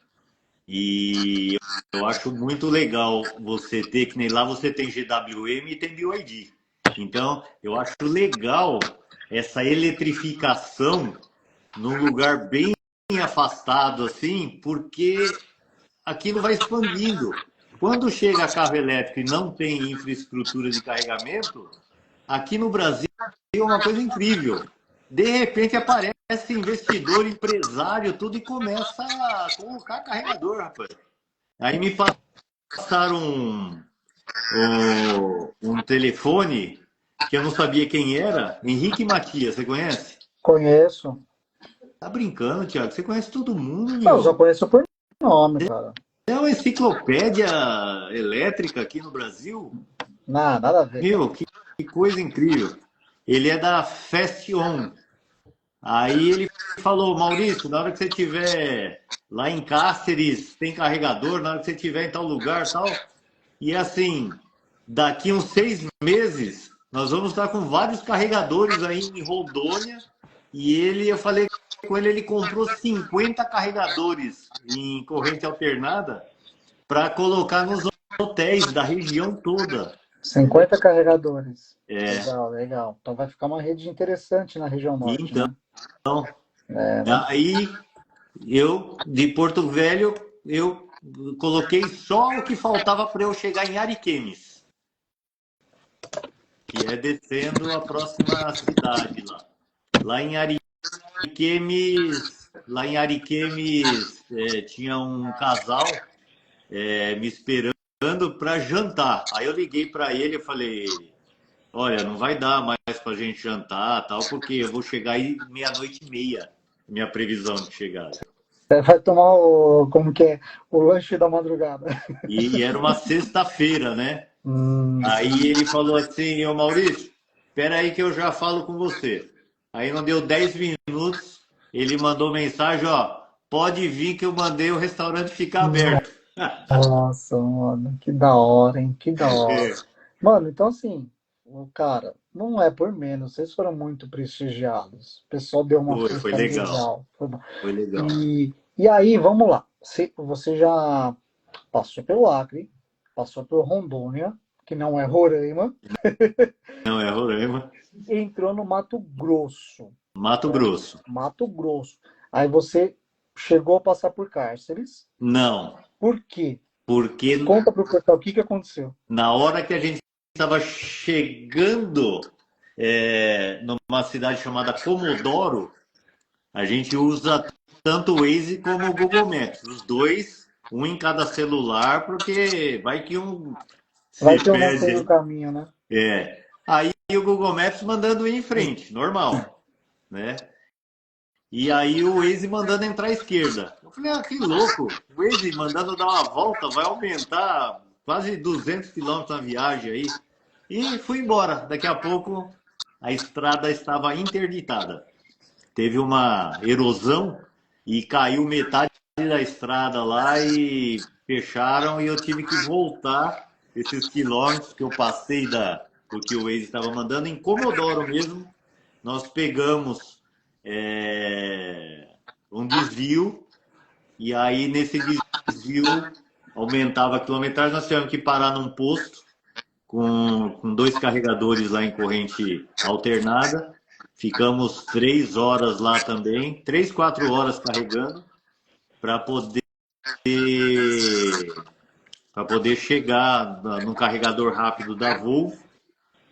E eu acho muito legal você ter, que nem lá você tem GWM e tem BYD. Então, eu acho legal essa eletrificação num lugar bem afastado, assim, porque aquilo vai expandindo. Quando chega carro elétrico e não tem infraestrutura de carregamento, aqui no Brasil é uma coisa incrível. De repente aparece investidor, empresário, tudo e começa a colocar carregador, rapaz. Aí me passaram um telefone que eu não sabia quem era, Henrique Matias, você conhece? Conheço. Tá brincando, Thiago? Você conhece todo mundo, Não, eu só meu? conheço por nome, cara. É uma enciclopédia elétrica aqui no Brasil. Nada a ver, cara. Meu, que coisa incrível. Ele é da Fast On. Aí ele falou, Maurício, na hora que você estiver lá em Cáceres, tem carregador, na hora que você estiver em tal lugar, tal. E assim, daqui uns 6 meses, nós vamos estar com vários carregadores aí em Rondônia. E eu falei com ele, ele comprou 50 carregadores em corrente alternada para colocar nos hotéis da região toda. 50 carregadores. É, Legal, legal. Então vai ficar uma rede interessante na região e norte, então, né? É, né? aí eu, de Porto Velho, eu coloquei só o que faltava para eu chegar em Ariquemes, que é descendo a próxima cidade lá. Lá em Ariquemes, tinha um casal me esperando para jantar. Aí eu liguei para ele e falei, olha, não vai dar mais para a gente jantar, tal, porque eu vou chegar aí meia-noite e meia, minha previsão de chegada. Você vai tomar o, como que é, o lanche da madrugada. E era uma sexta-feira, né? Hum, Aí ele falou assim, ô Maurício, espera aí que eu já falo com você. Aí não deu 10 minutos, ele mandou mensagem, ó, pode vir que eu mandei o restaurante ficar aberto. nossa, mano, que da hora, hein? Que da hora. É, Mano, então assim, o cara, não é por menos, vocês foram muito prestigiados. O pessoal deu uma foi força legal, legal. Foi bom. foi legal. E aí, vamos lá. Você já passou pelo Acre, passou por Rondônia, que não é Roraima, Não, é Roraima, e entrou no Mato Grosso. Mato Grosso. Mato Grosso. Aí você chegou a passar por cárceres. Não, Por quê? porque Conta pro pessoal o que que aconteceu. na hora que a gente estava chegando numa cidade chamada Comodoro, a gente usa tanto o Waze como o Google Maps. Os dois, um em cada celular, porque vai que um Vai se que eu não sei o perde. caminho, né? Aí o Google Maps mandando ir em frente, normal, né? E aí o Waze mandando entrar à esquerda. Eu falei, ah, que louco. O Waze mandando dar uma volta, vai aumentar quase 200 quilômetros na viagem aí. E fui embora. Daqui a pouco a estrada estava interditada. Teve uma erosão e caiu metade da estrada lá e fecharam e eu tive que voltar esses quilômetros que eu passei do que o Waze estava mandando. Em Comodoro mesmo, nós pegamos um desvio e aí nesse desvio aumentava a quilometragem, nós tivemos que parar num posto com dois carregadores lá em corrente alternada. Ficamos 3 horas lá também, 3, 4 horas carregando para poder chegar no carregador rápido da Volvo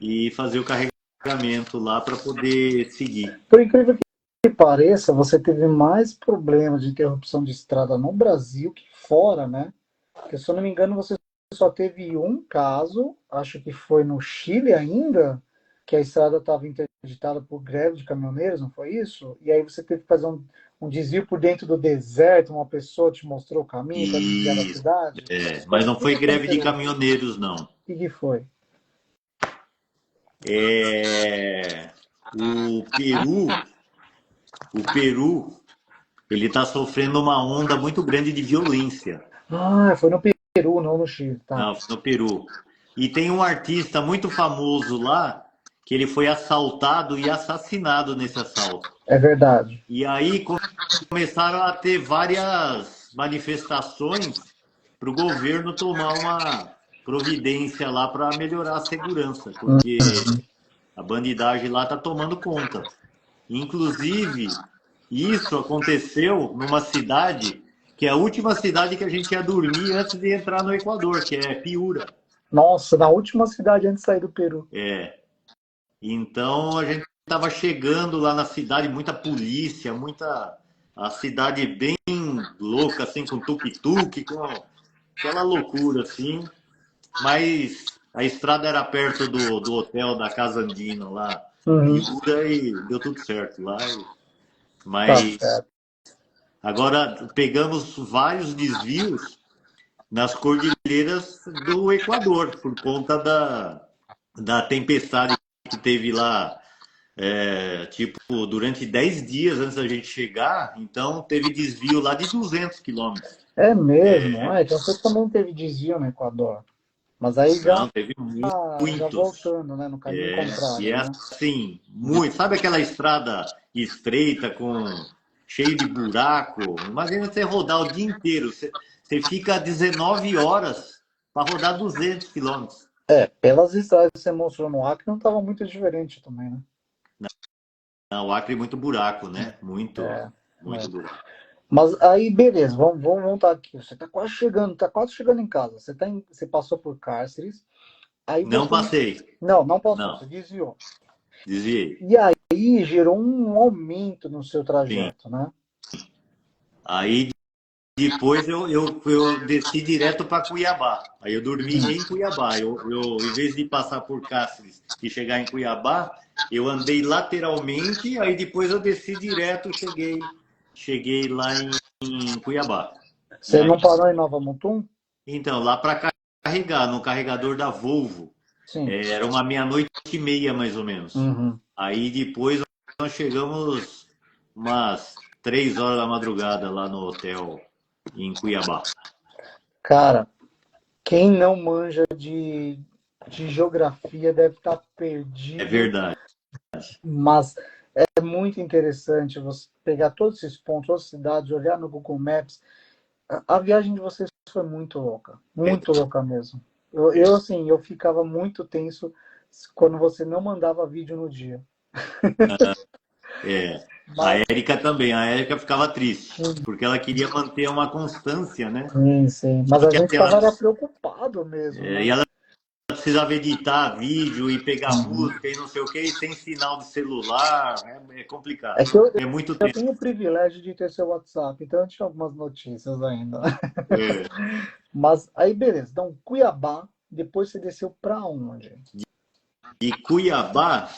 e fazer o carregamento lá para poder seguir. Por incrível que pareça, você teve mais problemas de interrupção de estrada no Brasil que fora, né? Porque, se eu não me engano, você só teve um caso, acho que foi no Chile ainda, que a estrada estava interditada por greve de caminhoneiros, não foi isso? E aí você teve que fazer um desvio por dentro do deserto, uma pessoa te mostrou o caminho para desviar da E, cidade? mas Conta não o que foi greve de aconteceu. caminhoneiros, não. O que foi? É, o Peru, ele está sofrendo uma onda muito grande de violência. Ah, foi no Peru, não no Chile, tá. Não, no Peru. E tem um artista muito famoso lá que ele foi assaltado e assassinado nesse assalto. É verdade. E aí começaram a ter várias manifestações para o governo tomar uma providência lá para melhorar a segurança, porque a bandidagem lá está tomando conta. Inclusive, isso aconteceu numa cidade que é a última cidade que a gente ia dormir antes de entrar no Equador, que é Piura. Nossa, na última cidade antes de sair do Peru. É. Então a gente estava chegando lá na cidade, muita polícia, muita. A cidade bem louca, assim, com tuk-tuk, com aquela loucura, assim. Mas a estrada era perto do hotel da Casa Andina lá, Piura, e deu tudo certo lá. Mas agora pegamos vários desvios nas cordilheiras do Equador, por conta da tempestade que teve lá, tipo, durante 10 dias antes da gente chegar, então teve desvio lá de 200 quilômetros. É mesmo? Então você também teve desvio no Equador. Mas aí Não, já, teve já muitos. voltando, né? No caminho contrário, E é né? assim, muito. Sabe aquela estrada estreita, cheio de buraco? Imagina você rodar o dia inteiro. Você fica 19 horas para rodar 200 quilômetros. Pelas estradas que você mostrou no Acre, não estava muito diferente também, né? Não, o Acre é muito buraco, né? Muito É. buraco. Mas aí, beleza, vamos voltar aqui. Você tá quase chegando em casa. Você passou por Cárceres. Aí Não você. passei. Não passou, Não, você desviou. desviei. E aí gerou um aumento no seu Sim. trajeto, né? Aí depois eu desci direto para Cuiabá. Aí eu dormi em Cuiabá. Em vez de passar por Cáceres e chegar em Cuiabá, eu andei lateralmente, aí depois eu desci direto, cheguei lá em Cuiabá. Você não parou em Nova Mutum? Então, lá para carregar, no carregador da Volvo. Sim. Era uma meia-noite e meia, mais ou menos. Aí depois nós chegamos umas 3 horas da madrugada lá no hotel em Cuiabá. Cara, quem não manja de geografia deve estar perdido. É verdade. Mas é muito interessante você pegar todos esses pontos, todas as cidades, olhar no Google Maps. A viagem de vocês foi muito louca. Muito louca mesmo. Assim, eu ficava muito tenso quando você não mandava vídeo no dia. A Érica também. A Érica ficava triste, porque ela queria manter uma constância, né? Sim. Mas a gente estava preocupado mesmo. Né? E ela precisava editar vídeo e pegar música e não sei o que, e sem sinal de celular. É complicado. É muito tempo. Eu tenho o privilégio de ter seu WhatsApp, então eu tinha algumas notícias ainda. Mas aí, beleza. Então, Cuiabá, depois você desceu para onde? De Cuiabá,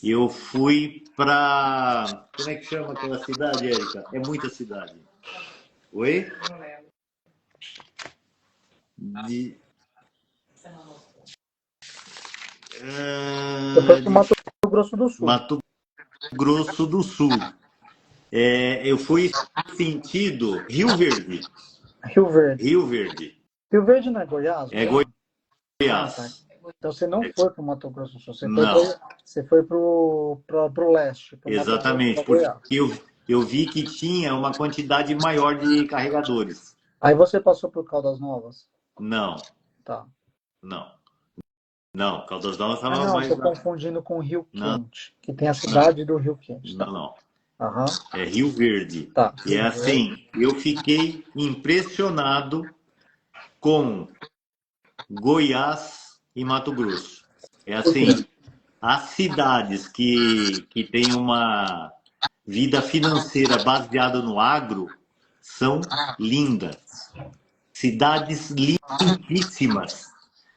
eu fui para. Como é que chama aquela cidade, Érica? É muita cidade. Oi? Não lembro. Eu fui para Mato Grosso do Sul. Mato Grosso do Sul. Eu fui sentido Rio Verde. Rio Verde. Rio Verde. Rio Verde não é Goiás? É Goiás. Tá. Então você não foi para o Mato Grosso do Sul, Não. Você foi para o leste. Exatamente, porque eu vi que tinha uma quantidade maior de carregadores. Aí você passou por Caldas Novas? Não. Tá. Não, Caldas Novas estava mais. Estou confundindo com Rio Quente, que tem a cidade do Rio Quente. Tá? Não. Uhum. É Rio Verde. Tá. E é assim, eu fiquei impressionado com Goiás e Mato Grosso. É assim, as cidades que têm uma vida financeira baseada no agro são lindas. Cidades lindíssimas.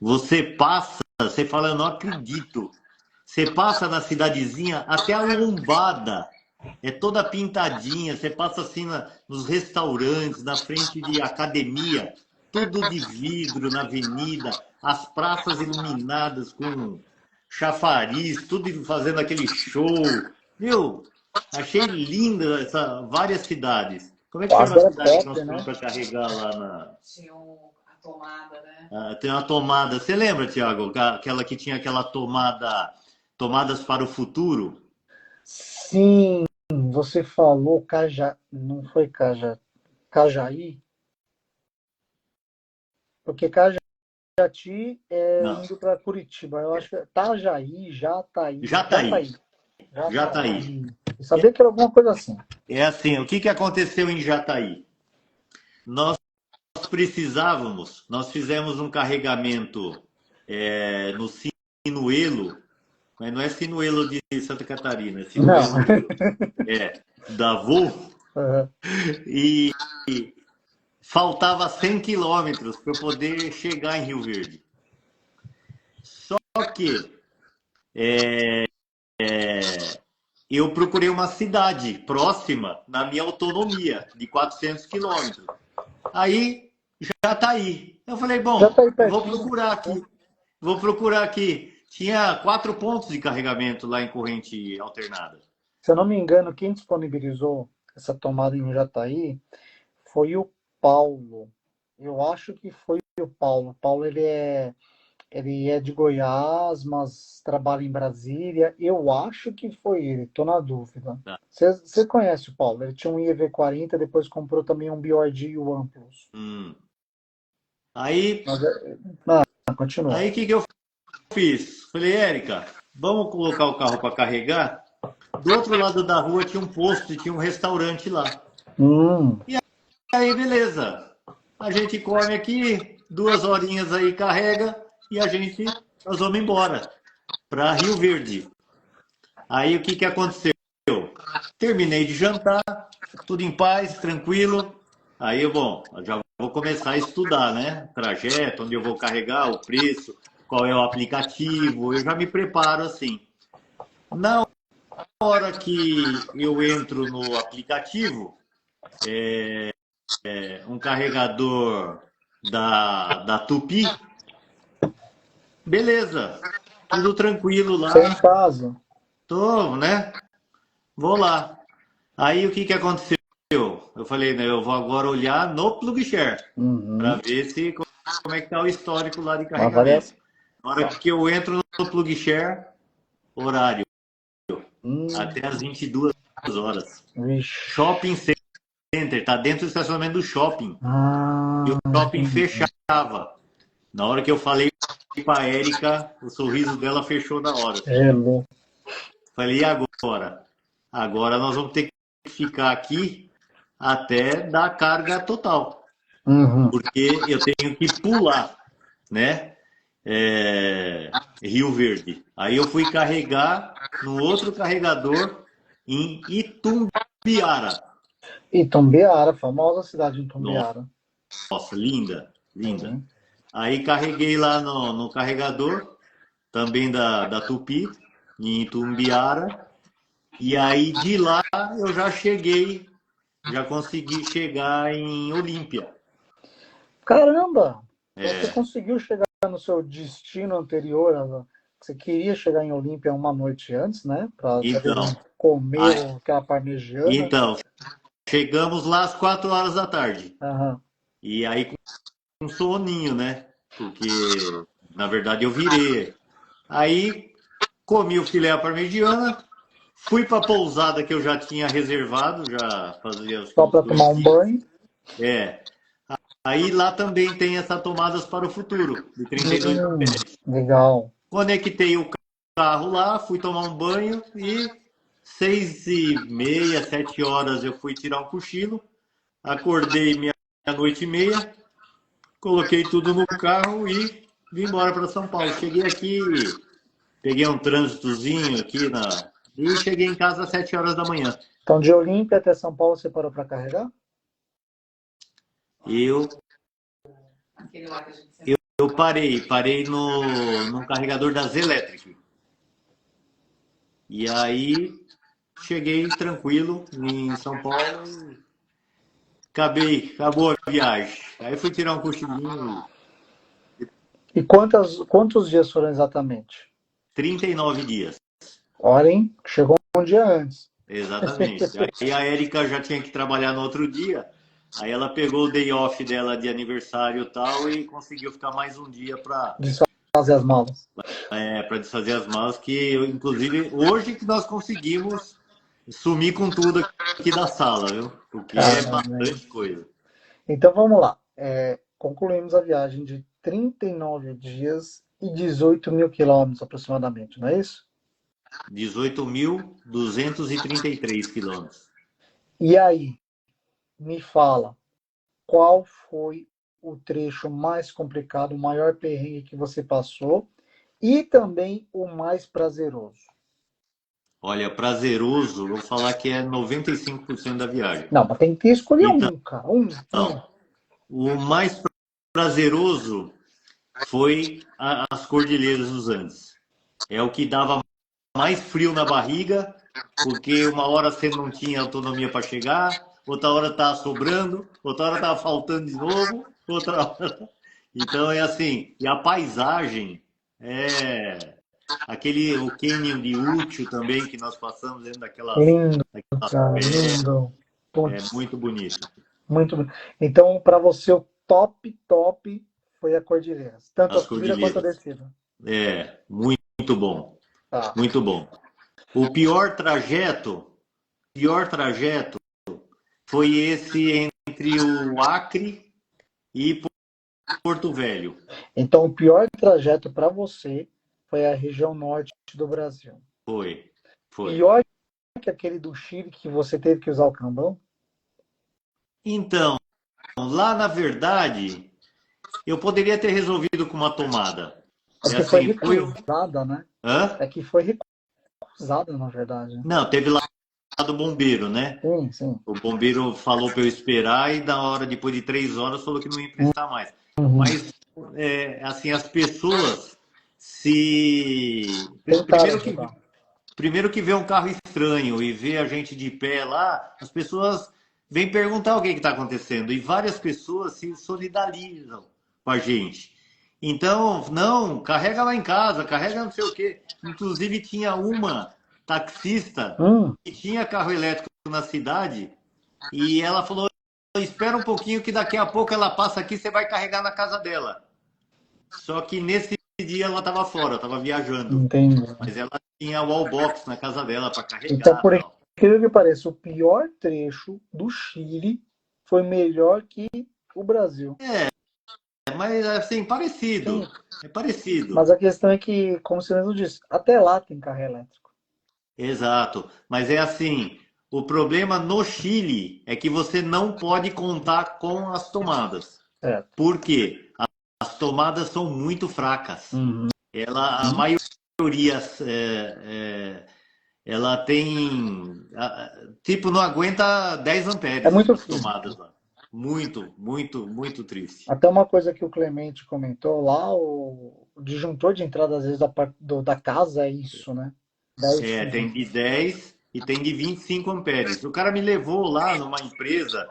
Você passa, você fala, eu não acredito. Você passa na cidadezinha, até a lombada é toda pintadinha. Você passa assim nos restaurantes, na frente de academia, tudo de vidro na avenida, as praças iluminadas com chafariz, tudo fazendo aquele show. Meu, achei linda várias cidades. Como é que chama a cidade que nós fomos para carregar lá na... Tinha a tomada, né? Tem uma tomada. Você lembra, Thiago? Aquela que tinha aquela tomadas para o futuro? Sim, Você falou não foi Cajaí? Porque Cajati é Não, indo para Curitiba. Eu acho que é Itajaí, Jataí. Jataí. Jataí. Eu sabia que era alguma coisa assim. É assim, o que que aconteceu em Jataí? Nós nós fizemos um carregamento no Sinuelo, mas não é Sinuelo de Santa Catarina, é Não. Sinuelo da Volvo, Uhum. e faltava 100 quilômetros para eu poder chegar em Rio Verde. Só que eu procurei uma cidade próxima na minha autonomia, de 400 quilômetros. Aí, já tá aí. Eu falei, Já está bom, aí vou pertinho. procurar aqui. Vou procurar aqui. Tinha 4 pontos de carregamento lá em corrente alternada. Se eu não me engano, quem disponibilizou essa tomada em Jataí foi o Paulo. Eu acho que foi o Paulo. O Paulo ele é de Goiás, mas trabalha em Brasília. Eu acho que foi ele, tô na dúvida. Tá. Você conhece o Paulo? Ele tinha um IEV40, depois comprou também um BYD OnePlus. Aí, Continua. aí o que eu fiz? Falei, Érica, vamos colocar o carro para carregar? Do outro lado da rua tinha um posto e tinha um restaurante lá. Hum, Aí, beleza. A gente come aqui, 2 horinhas aí carrega e nós vamos embora para Rio Verde. Aí o que que aconteceu? Terminei de jantar, tudo em paz, tranquilo. Aí, bom, eu já vou começar a estudar, né? Trajeto, onde eu vou carregar, o preço, qual é o aplicativo. Eu já me preparo assim. Na hora que eu entro no aplicativo, um carregador da Tupi, beleza, tudo tranquilo sem lá, caso. tô, né? Vou lá. Aí o que que aconteceu? Eu falei, né, eu vou agora olhar no PlugShare para Uhum. ver se como é que tá o histórico lá de Uma carregamento. avaliação. Na hora que eu entro no PlugShare, horário até às 22 horas. Vixe. Shopping Center, tá dentro do estacionamento do shopping. E o Ah, shopping fechava. Na hora que eu falei para a Érica, o sorriso dela fechou na hora. Assim. é louco. Falei, e agora? Agora nós vamos ter que ficar aqui até dar carga total. Uhum. Porque eu tenho que pular, né? Rio Verde. Aí eu fui carregar no outro carregador em Itumbiara. Itumbiara, famosa cidade de Itumbiara. Nossa, linda, linda. Sim. Aí carreguei lá no carregador, também da Tupi, em Itumbiara. E aí de lá eu já consegui chegar em Olímpia. Caramba! Você conseguiu chegar no seu destino anterior? Você queria chegar em Olímpia uma noite antes, né? Para poder Então, comer aí, aquela parmegiana. então, chegamos lá às 4 horas da tarde. Aham. E aí com um soninho, né? Porque, na verdade, eu virei. Aí comi o filé à parmegiana, fui para a pousada que eu já tinha reservado, já fazia Só uns para tomar 2 um dias. banho. É. Aí lá também tem essas tomadas para o futuro, de 32 amperes. Legal. Conectei o carro lá, fui tomar um banho e 6h30, 7 horas eu fui tirar um cochilo. Acordei meia-noite e meia, coloquei tudo no carro e vim embora para São Paulo. Cheguei aqui, peguei um trânsitozinho aqui e cheguei em casa às 7 horas da manhã. Então, de Olímpia até São Paulo, você parou para carregar? Eu, Aquele lá que a gente sempre... eu parei no carregador das Electric. E aí cheguei tranquilo em São Paulo e acabou a viagem. Aí fui tirar um cochilinho, E quantos dias foram exatamente? 39 dias. Olha, hein? Chegou um dia antes. Exatamente. Aí a Érica já tinha que trabalhar no outro dia. Aí ela pegou o day off dela de aniversário e tal e conseguiu ficar mais um dia para Desfazer as malas. desfazer as malas, que inclusive hoje que nós conseguimos sumi com tudo aqui da sala, viu? Porque é Caramba. bastante coisa. Então vamos lá. Concluímos a viagem de 39 dias e 18 mil quilômetros aproximadamente, não é isso? 18.233 quilômetros. E aí, me fala, qual foi o trecho mais complicado, o maior perrengue que você passou e também o mais prazeroso? Olha, prazeroso, vou falar que é 95% da viagem. Não, mas tem que escolher Então, um, cara. Um. o mais prazeroso foi as Cordilheiras dos Andes. É o que dava mais frio na barriga, porque uma hora você não tinha autonomia para chegar, outra hora estava sobrando, outra hora estava faltando de novo, outra hora. Então é assim, e a paisagem é o cânion de Útil também que nós passamos dentro Lindo, daquelas cara, pedras, lindo. é Putz, muito bonito. muito bom. Então, para você, o top foi a Cordilheiras. Tanto a As subida quanto a cordilheiras. descida. É, muito bom, Tá. muito bom. O pior trajeto foi esse entre o Acre e Porto Velho. Então, o pior trajeto para você foi a região norte do Brasil. Foi. Pior que aquele do Chile que você teve que usar o cambão? Então, lá na verdade, eu poderia ter resolvido com uma tomada. É É que foi assim, foi o. recusada, né? Hã? É que foi recusada, na verdade. Não, teve lá do bombeiro, né? Sim, sim. O bombeiro falou para eu esperar e da hora, depois de 3 horas, falou que não ia emprestar mais. Uhum. Mas, assim, as pessoas se. Tentaram ajudar. Primeiro que vê um carro estranho e vê a gente de pé lá, as pessoas vêm perguntar o que está acontecendo. E várias pessoas se solidarizam com a gente. Então, não, carrega lá em casa, carrega não sei o quê. Inclusive, tinha uma taxista que tinha carro elétrico na cidade e ela falou: espera um pouquinho que daqui a pouco ela passa aqui, você vai carregar na casa dela. Só que nesse dia ela estava fora, estava viajando. Entendi. Mas ela tinha wallbox na casa dela para Então, carregar por e tal. incrível que pareça, o pior trecho do Chile foi melhor que o Brasil. Mas assim, Sim, parecido. É parecido. mas a questão é que, como você mesmo disse, até lá tem carro elétrico. Exato. Mas é assim, o problema no Chile é que você não pode contar com as tomadas. Certo. Por quê? As tomadas são muito fracas. Uhum. A maioria ela tem tipo não aguenta 10 É amperes muito as frio. tomadas lá. Muito, muito, muito triste. Até uma coisa que o Clemente comentou lá, o disjuntor de entrada, às vezes, da casa é isso, né? 10 Tem disjuntor. de 10 e tem de 25 amperes. O cara me levou lá numa empresa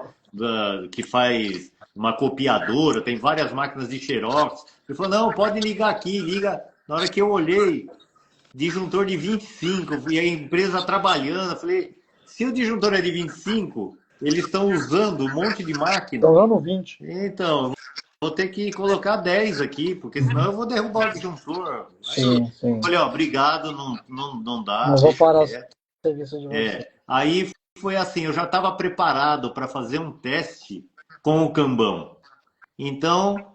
que faz uma copiadora, tem várias máquinas de Xerox. Ele falou, não, pode ligar aqui, liga. Na hora que eu olhei, disjuntor de 25, e a empresa trabalhando, eu falei, se o disjuntor é de 25, eles estão usando um monte de máquina. Estão usando 20. Então, vou ter que colocar 10 aqui, porque senão eu vou derrubar o disjuntor. Aí, Sim, sim. olha, obrigado, não dá, Não vou deixa parar o quieto. serviço de você. Aí foi assim, eu já estava preparado para fazer um teste com o Cambão. Então,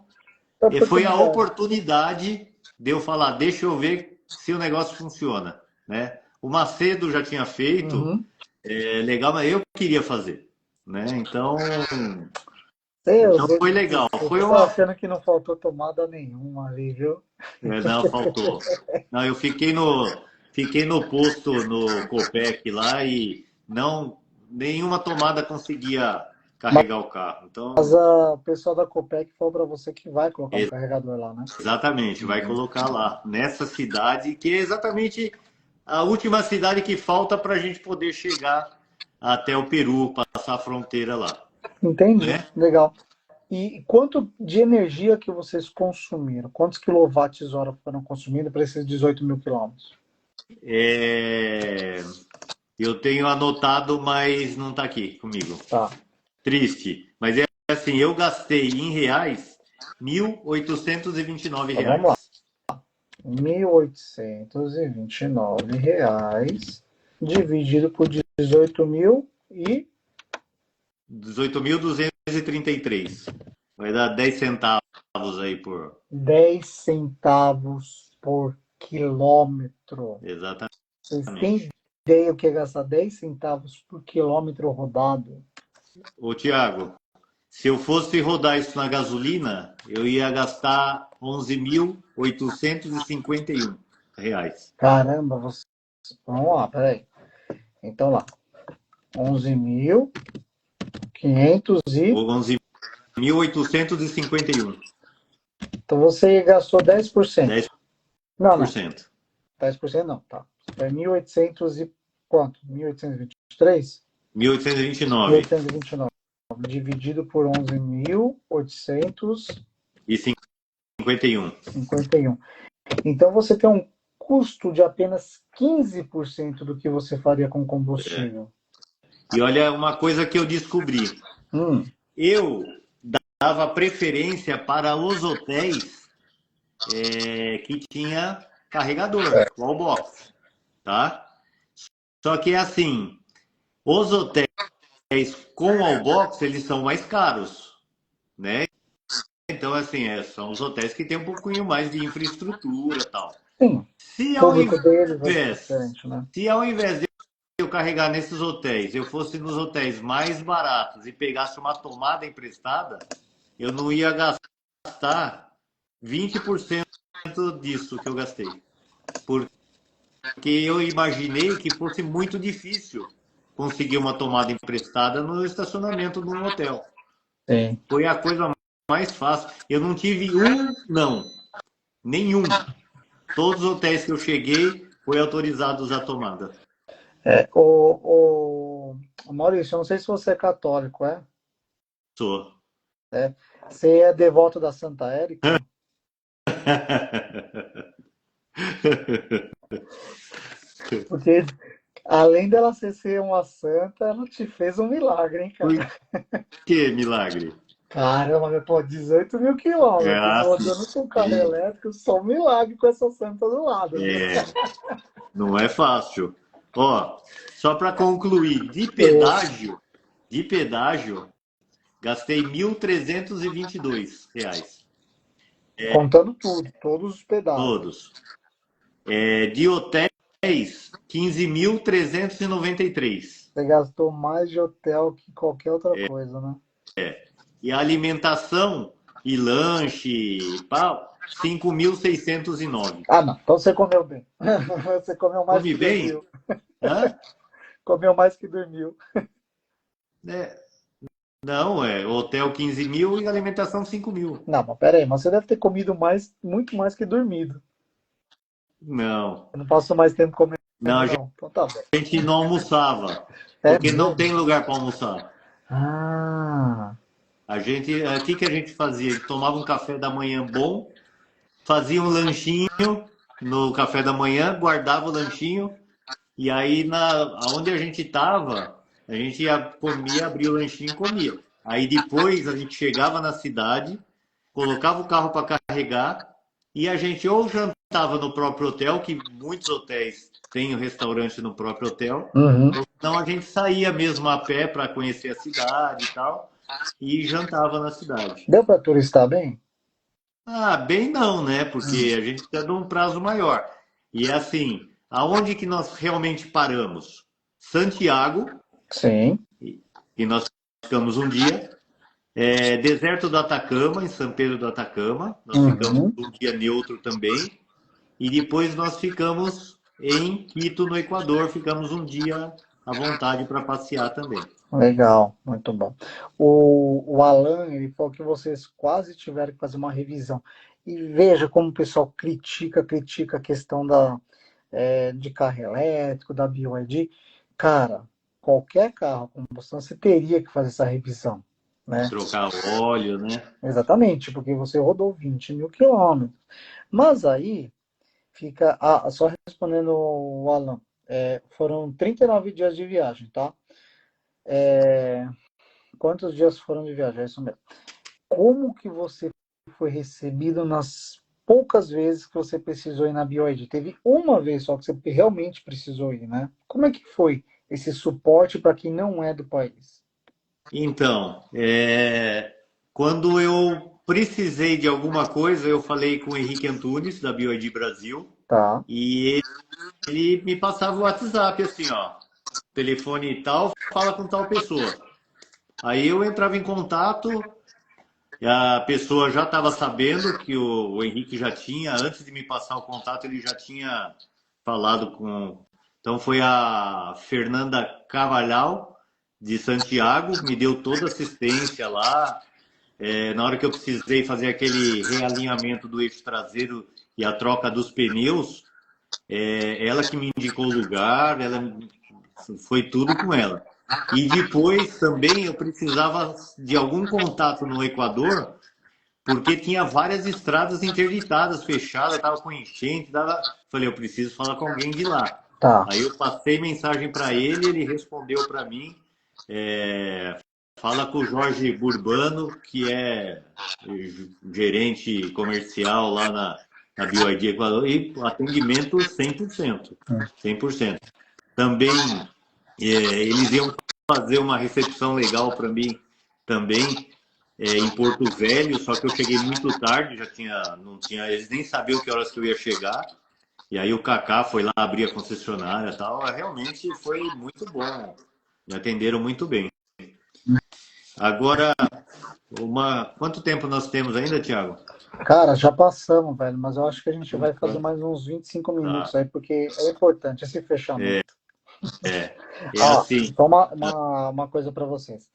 foi a oportunidade de eu falar, deixa eu ver se o negócio funciona, né? O Macedo já tinha feito, Uhum. legal, mas eu queria fazer, né? Então Deus, foi legal. eu Foi tô uma. achando que não faltou tomada nenhuma ali, viu? Não, faltou. Não, eu fiquei no posto no Copec lá e nenhuma tomada conseguia carregar o carro. Mas Então, o pessoal da Copec falou para você que vai colocar um carregador lá, né? exatamente, vai colocar lá, nessa cidade, que é exatamente a última cidade que falta para a gente poder chegar até o Peru, passar a fronteira lá. Entendi, Né? legal. E quanto de energia que vocês consumiram? Quantos quilowatts-hora foram consumidos para esses 18 mil quilômetros? Eu tenho anotado, mas não está aqui comigo. Tá. Triste. Mas é assim, eu gastei em reais R$ 1.829. Então vamos lá. R$ 1.829 dividido por 18 mil e 18.233. Vai dar 10 centavos aí por... 10 centavos por quilômetro. Exatamente. Vocês têm ideia o que é gastar 10 centavos por quilômetro rodado? Ô, Tiago, se eu fosse rodar isso na gasolina, eu ia gastar 11.851 reais. Caramba, você... Vamos lá, peraí. Então lá, 11.500 e... Ou 11.851. Então você gastou 10%. 10%. Não, não. 10% não, tá. É 1.800 e quanto? 1.823? 1.829. 1.829. Dividido por 11.851. E 51. Então você tem um custo de apenas 15% do que você faria com combustível. E olha uma coisa que eu descobri. Eu dava preferência para os hotéis que tinha carregador, wallbox, tá? Só que assim, os hotéis com wallbox, eles são mais caros, né? Então, assim, são os hotéis que têm um pouquinho mais de infraestrutura e tal. Sim, Se o ao público deles é invés, diferente, né? se ao invés de eu carregar nesses hotéis, eu fosse nos hotéis mais baratos e pegasse uma tomada emprestada, eu não ia gastar 20% disso que eu gastei. Porque eu imaginei que fosse muito difícil conseguir uma tomada emprestada no estacionamento de um hotel. Sim. Foi a coisa mais fácil. Eu não tive nenhum. Todos os hotéis que eu cheguei foi autorizado a usar tomada. Maurício, eu não sei se você é católico, é? Sou. Você é devoto da Santa Érica? Porque além dela ser uma santa, ela te fez um milagre, hein, cara? Por que milagre? Caramba, pô, 18 mil quilômetros, Sim. rodando com carro elétrico, só um milagre com essa santa do lado. Não é fácil. Ó, só para concluir, de pedágio, gastei R$ 1.322. Contando tudo, todos os pedaços. Todos. De hotéis, 15.393. Você gastou mais de hotel que qualquer outra coisa, né? E a alimentação e lanche, 5.609. Ah, não. Então você comeu bem. Você comeu mais Come que bem? dormiu. Hã? Comeu mais que dormiu. Não, hotel 15 mil e alimentação 5 mil. Não, mas pera aí, mas você deve ter comido muito mais que dormido. Não. Eu não passo mais tempo comendo, Não, a não. Então tá bom. gente não almoçava. É Porque não mesmo? tem lugar para almoçar. Ah, O que a gente fazia? A gente tomava um café da manhã bom, fazia um lanchinho no café da manhã, guardava o lanchinho, e aí onde a gente estava, a gente comia, abria o lanchinho e comia. Aí depois a gente chegava na cidade, colocava o carro para carregar, e a gente ou jantava no próprio hotel, que muitos hotéis têm um restaurante no próprio hotel, ou então a gente saía mesmo a pé para conhecer a cidade e tal, e jantava na cidade. deu para turistar bem? Bem não, né? Porque a gente está num prazo maior. E é assim, aonde que nós realmente paramos? Santiago, Sim. e nós ficamos um dia. Deserto do Atacama, em São Pedro do Atacama. Nós ficamos um dia neutro também. E depois nós ficamos em Quito, no Equador. Ficamos um dia à vontade para passear também. Legal, muito bom. O Alan, ele falou que vocês quase tiveram que fazer uma revisão. E veja como o pessoal critica a questão de carro elétrico, da BYD. Cara, qualquer carro a combustão, você teria que fazer essa revisão, né? Trocar óleo, né? Exatamente, porque você rodou 20 mil quilômetros. Mas aí fica... só respondendo o Alan, foram 39 dias de viagem, tá? Quantos dias foram de viagem? É isso mesmo. Como que você foi recebido nas poucas vezes que você precisou ir na BYD? Teve uma vez só que você realmente precisou ir, né? Como é que foi esse suporte para quem não é do país? Então, quando eu precisei de alguma coisa, eu falei com o Henrique Antunes, da BioID Brasil, Tá, e ele me passava o WhatsApp, assim, ó, telefone tal, fala com tal pessoa. Aí eu entrava em contato, e a pessoa já estava sabendo que o Henrique já tinha, antes de me passar o contato, ele já tinha falado com. Então foi a Fernanda Cavalhal, de Santiago, me deu toda a assistência lá. Na hora que eu precisei fazer aquele realinhamento do eixo traseiro e a troca dos pneus, ela que me indicou o lugar, foi tudo com ela. E depois também eu precisava de algum contato no Equador, porque tinha várias estradas interditadas, fechadas, estava com enchente, falei, eu preciso falar com alguém de lá. tá. Aí eu passei mensagem para ele, ele respondeu para mim, é, fala com o Jorge Burbano, que é gerente comercial lá na BYD Equador, e atendimento 100%. 100%. Também eles iam fazer uma recepção legal para mim também em Porto Velho, só que eu cheguei muito tarde, não tinha, eles nem sabiam que horas que eu ia chegar. E aí o Kaká foi lá abrir a concessionária e tal. Realmente foi muito bom. Me atenderam muito bem. Agora, quanto tempo nós temos ainda, Thiago? Cara, já passamos, velho, mas eu acho que a gente vai fazer mais uns 25 minutos Tá. aí, porque é importante esse fechamento. É Ó, assim. só uma coisa para vocês.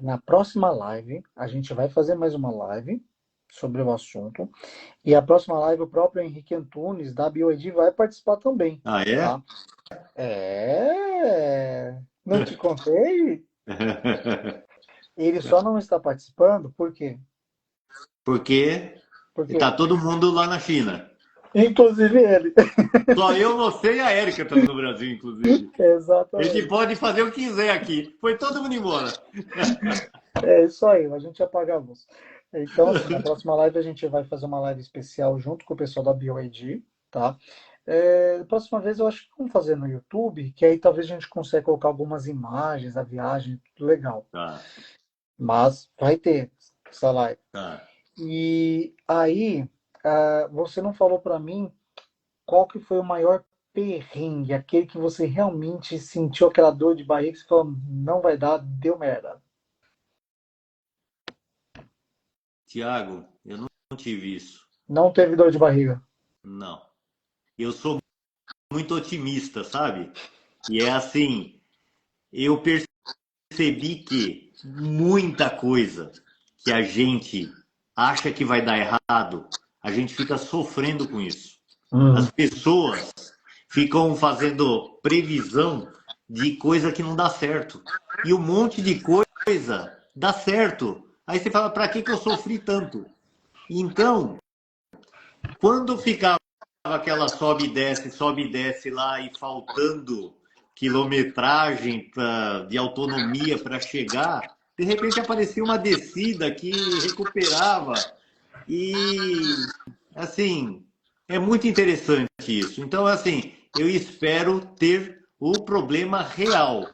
Na próxima live, a gente vai fazer mais uma live sobre o assunto. E a próxima live, o próprio Henrique Antunes, da BioID, vai participar também, Ah, é? tá? Não te contei? Ele só não está participando, por quê? Porque Porque, tá todo mundo lá na China. inclusive ele. Só eu, você e a Érica estamos no Brasil, inclusive. A gente Exatamente. pode fazer o que quiser aqui. Foi todo mundo embora. É isso aí, a gente apaga a luz. Então, assim, na próxima live a gente vai fazer uma live especial junto com o pessoal da BioID, tá? Próxima vez eu acho que vamos fazer no YouTube, que aí talvez a gente consiga colocar algumas imagens da viagem, tudo legal. Tá, Mas vai ter essa live. tá. E aí, você não falou para mim qual que foi o maior perrengue, aquele que você realmente sentiu aquela dor de barriga que você falou, não vai dar, deu merda. Tiago, eu não tive isso. Não teve dor de barriga. Não. Eu sou muito otimista, sabe? E é assim, eu percebi que muita coisa que a gente acha que vai dar errado, a gente fica sofrendo com isso. Hum. As pessoas ficam fazendo previsão de coisa que não dá certo. E um monte de coisa dá certo. Aí você fala, para que eu sofri tanto? Então, quando ficava aquela sobe e desce lá e faltando quilometragem de autonomia para chegar, de repente aparecia uma descida que recuperava. E, assim, é muito interessante isso. Então, assim, eu espero ter o problema real,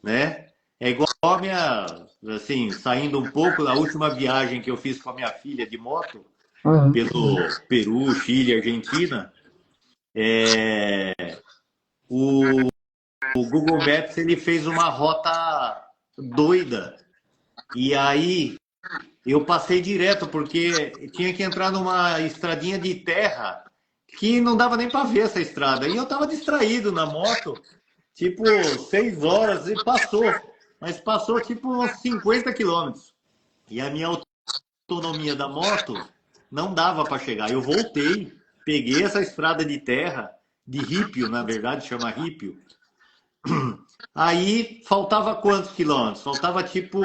né? É igual a minha, assim, saindo um pouco da última viagem que eu fiz com a minha filha de moto, Uhum. pelo Peru, Chile, Argentina, o, o Google Maps ele fez uma rota doida. E aí eu passei direto, porque tinha que entrar numa estradinha de terra que não dava nem para ver essa estrada. E eu estava distraído na moto, tipo 6 horas, e passou. Mas passou tipo uns 50 quilômetros. E a minha autonomia da moto não dava para chegar. Eu voltei, peguei essa estrada de terra, de Rípio, na verdade, chama Rípio. Aí faltava quantos quilômetros? Faltava tipo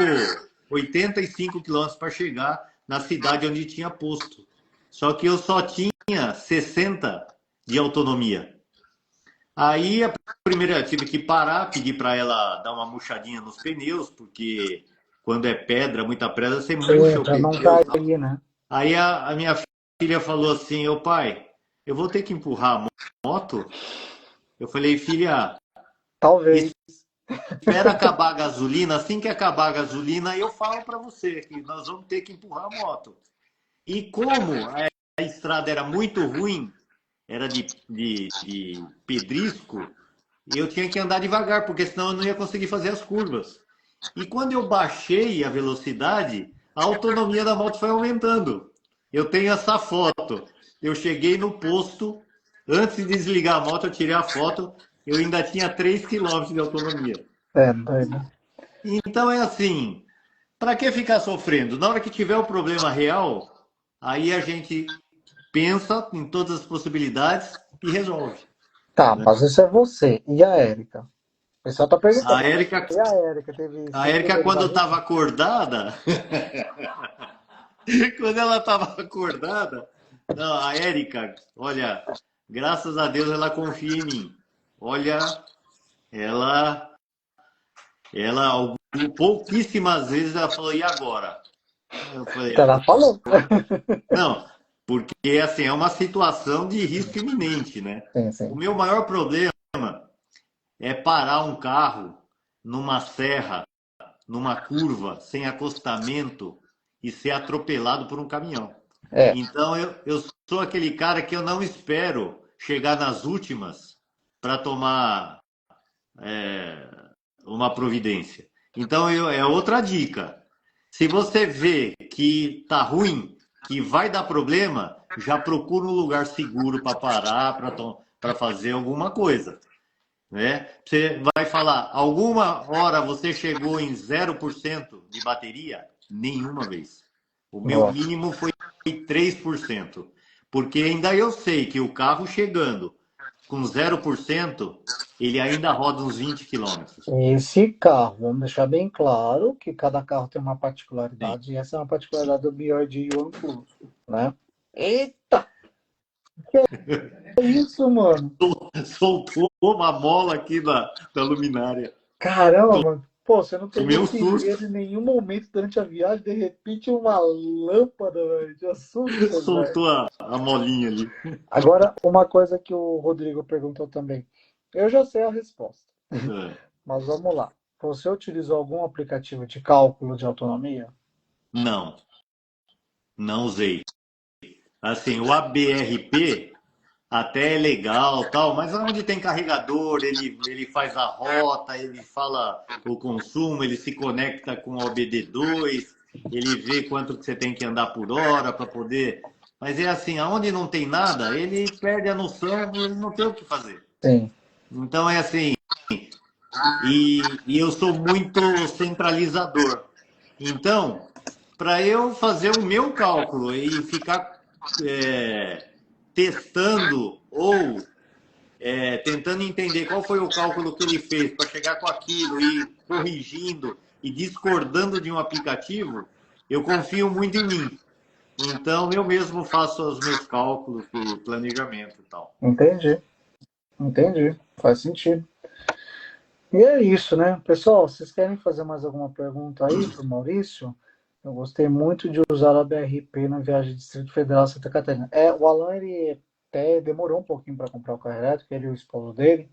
85 quilômetros para chegar na cidade onde tinha posto. Só que eu só tinha 60 de autonomia. Aí a primeira eu tive que parar, pedir para ela dar uma murchadinha nos pneus, porque quando é pedra, muita pedra, você murcha o Pra não pneu. cair, né? Aí a minha filha falou assim, ô pai, eu vou ter que empurrar a moto? Eu falei, filha, Talvez. Espera acabar a gasolina, assim que acabar a gasolina, eu falo para você que nós vamos ter que empurrar a moto. E como a estrada era muito ruim, era de pedrisco, eu tinha que andar devagar, porque senão eu não ia conseguir fazer as curvas. E quando eu baixei a velocidade, a autonomia da moto foi aumentando. Eu tenho essa foto. Eu cheguei no posto, antes de desligar a moto, eu tirei a foto, eu ainda tinha 3 quilômetros de autonomia. É, doido. Então é assim, para que ficar sofrendo? Na hora que tiver o problema real, aí a gente pensa em todas as possibilidades e resolve. Tá, Né? mas isso é você. E a Érica? O pessoal tá A perguntando. Érica, E a Érica teve a Érica sofrimento da quando mesma? estava acordada, quando ela estava acordada, não, a Érica, olha, graças a Deus ela confia em mim. Olha, ela, ela pouquíssimas vezes ela falou, e agora? Eu falei, Ela falou. não, porque assim, é uma situação de risco iminente, né? Sim, O sim. meu maior problema é parar um carro numa serra, numa curva, sem acostamento e ser atropelado por um caminhão. É, Então eu sou aquele cara que eu não espero chegar nas últimas para tomar é, uma providência. Então é outra dica. Se você vê que tá ruim, que vai dar problema, já procura um lugar seguro para parar, para fazer alguma coisa. Né? Você vai falar, alguma hora você chegou em 0% de bateria? Nenhuma vez. O meu boa. mínimo foi 3%. Porque ainda eu sei que o carro chegando com 0%, ele ainda roda uns 20 quilômetros. Esse carro, vamos deixar bem claro que cada carro tem uma Sim. particularidade, e essa é uma particularidade do BYD OnePlus, né? Eita, que isso, mano? Soltou uma mola aqui da luminária. Caramba, mano. Pô, você não Tomei pegou um esse susto. medo em nenhum momento durante a viagem, de repente uma lâmpada, velho, de assusta, velho. Soltou a molinha ali. Agora, uma coisa que o Rodrigo perguntou também. Eu já sei a resposta, É. mas vamos lá. Você utilizou algum aplicativo de cálculo de autonomia? Não, não usei. Assim, o ABRP até é legal, tal, mas onde tem carregador, ele faz a rota, ele fala o consumo, ele se conecta com o OBD2, ele vê quanto que você tem que andar por hora para poder. Mas é assim, aonde não tem nada, ele perde a noção, ele não tem o que fazer. Sim, Então é assim, e eu sou muito centralizador. Então, para eu fazer o meu cálculo e ficar testando ou tentando entender qual foi o cálculo que ele fez para chegar com aquilo e corrigindo e discordando de um aplicativo, eu confio muito em mim. Então, eu mesmo faço os meus cálculos, o planejamento e tal. entendi, entendi. Faz sentido. E é isso, né? Pessoal, vocês querem fazer mais alguma pergunta aí para o Maurício? Eu gostei muito de usar a BRP na viagem de Distrito Federal Santa Catarina. O Alan, ele até demorou um pouquinho para comprar o carro elétrico, ele e o esposo dele,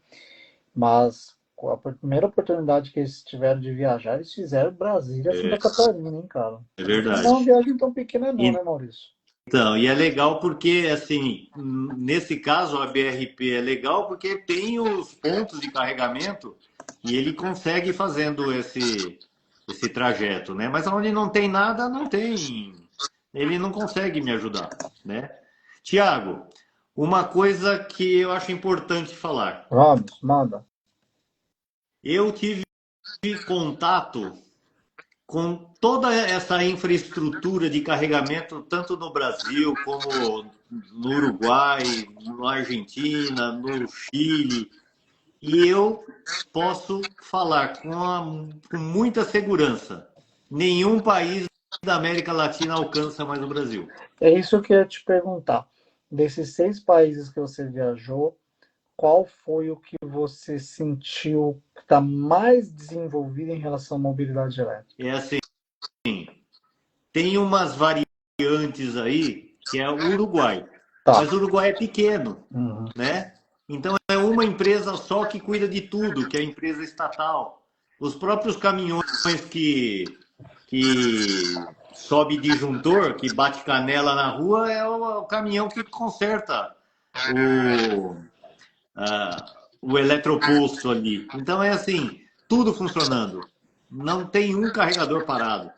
mas com a primeira oportunidade que eles tiveram de viajar, eles fizeram Brasília Santa Catarina, hein, cara? É Não é uma verdade. viagem tão pequena não, né, Maurício? Então, e é legal porque, assim, nesse caso, a BRP é legal porque tem os pontos de carregamento e ele consegue ir fazendo esse trajeto, né? Mas onde não tem nada, não tem. Ele não consegue me ajudar, né? Tiago, uma coisa que eu acho importante falar. Vamos, manda. Eu tive contato com toda essa infraestrutura de carregamento, tanto no Brasil como no Uruguai, na Argentina, no Chile, e eu posso falar com muita segurança: nenhum país da América Latina alcança mais o Brasil. É isso que eu ia te perguntar. Desses 6 países que você viajou, qual foi o que você sentiu que está mais desenvolvido em relação à mobilidade elétrica? É assim, tem umas variantes aí que é o Uruguai, Tá. mas o Uruguai é pequeno, Uhum. né? Então é um uma empresa só que cuida de tudo, que é a empresa estatal. Os próprios caminhões que sobe disjuntor, que bate canela na rua, é o caminhão que conserta o, o eletroposto ali. Então é assim, tudo funcionando. Não tem um carregador parado.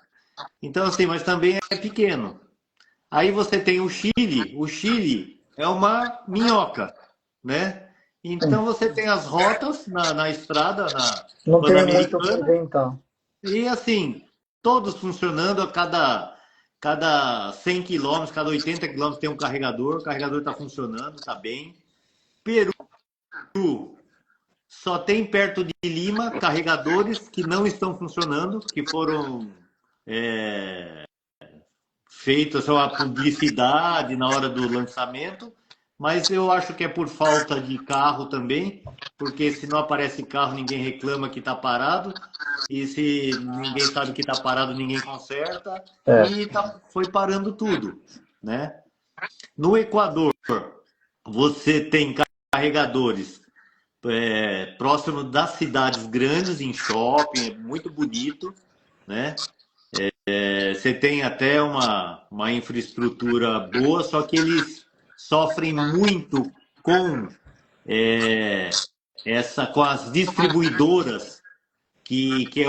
Então assim, mas também é pequeno. Aí você tem o Chile. O Chile é uma minhoca, né? Então você tem as rotas na estrada, na Não tem muito o que Pan-Americana, inventar. e assim, todos funcionando a cada 100 quilômetros, cada 80 quilômetros tem um carregador, o carregador está funcionando, está bem. Peru só tem perto de Lima carregadores que não estão funcionando, que foram feitas a publicidade na hora do lançamento, mas eu acho que é por falta de carro também, porque se não aparece carro, ninguém reclama que está parado, e se ninguém sabe que está parado, ninguém conserta, e foi parando tudo, né? No Equador, você tem carregadores próximo das cidades grandes, em shopping, é muito bonito, né? Você tem até uma infraestrutura boa, só que eles sofrem muito com com as distribuidoras, que é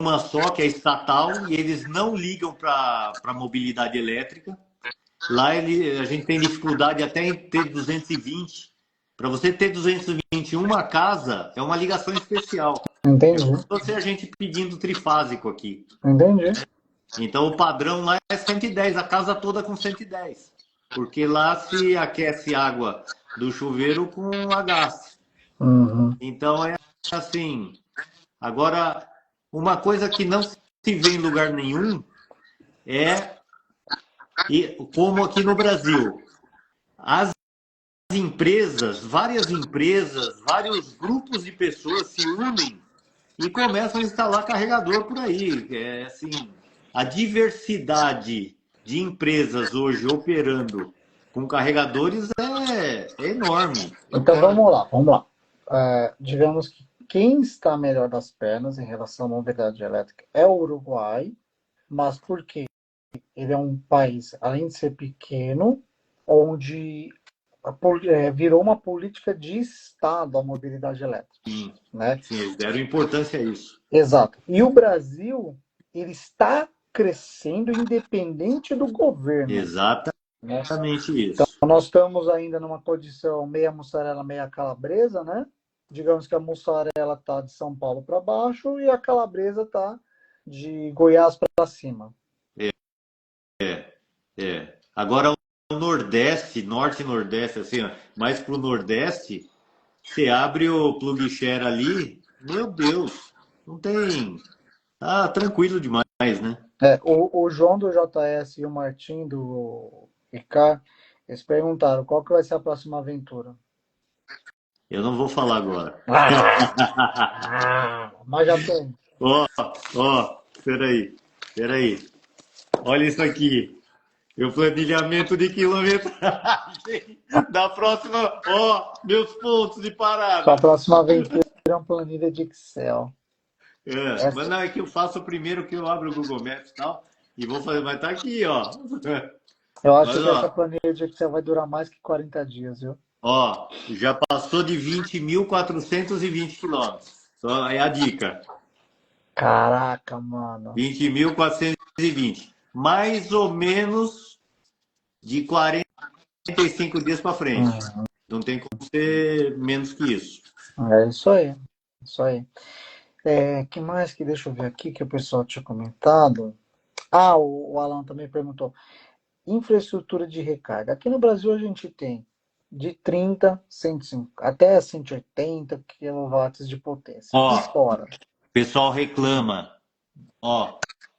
uma só, que é estatal, e eles não ligam para a mobilidade elétrica. Lá a gente tem dificuldade até em ter 220. Para você ter 220 uma casa, é uma ligação especial. Entendi. É como se fosse a gente pedindo trifásico aqui. Entendi. Então o padrão lá é 110, a casa toda com 110. Porque lá se aquece água do chuveiro com a gás. Uhum. Então é assim. Agora, uma coisa que não se vê em lugar nenhum é, como aqui no Brasil, as empresas, várias empresas, vários grupos de pessoas se unem e começam a instalar carregador por aí. É assim, a diversidade de empresas hoje operando com carregadores é enorme. Então vamos lá, vamos lá. Digamos que quem está melhor das pernas em relação à mobilidade elétrica é o Uruguai, mas por quê? Ele é um país, além de ser pequeno, onde virou uma política de Estado a mobilidade elétrica. Sim, né? sim, eles deram importância a isso. Exato. E o Brasil, ele está crescendo independente do governo. Exatamente isso. Então, nós estamos ainda numa condição meia mussarela, meia calabresa, né? Digamos que a mussarela está de São Paulo para baixo e a calabresa está de Goiás para cima. Agora, o Nordeste, Norte e Nordeste, assim, ó, mais para o Nordeste, você abre o plug share ali, meu Deus, não tem... Ah, tranquilo demais, né? O João do JS e o Martim do ICAR, eles perguntaram qual que vai ser a próxima aventura. Eu não vou falar agora. Mas já tem. Peraí. Olha isso aqui. Meu planilhamento de quilometragem da próxima, meus pontos de parada. A próxima aventura é uma planilha de Excel. Mas não, é que eu faço primeiro, que eu abro o Google Maps e tal, e vou fazer, mas tá aqui, ó. Eu acho que essa planilha de Excel vai durar mais que 40 dias, viu? Já passou de 20.420 quilômetros. Só é a dica. Caraca, mano. 20.420. Mais ou menos de 45 dias para frente. Não tem como ser menos que isso. É isso aí. Que mais que deixa eu ver aqui que o pessoal tinha comentado? O Alan também perguntou. Infraestrutura de recarga. Aqui no Brasil a gente tem de 30, 105, até 180 kW de potência. E fora? O pessoal reclama.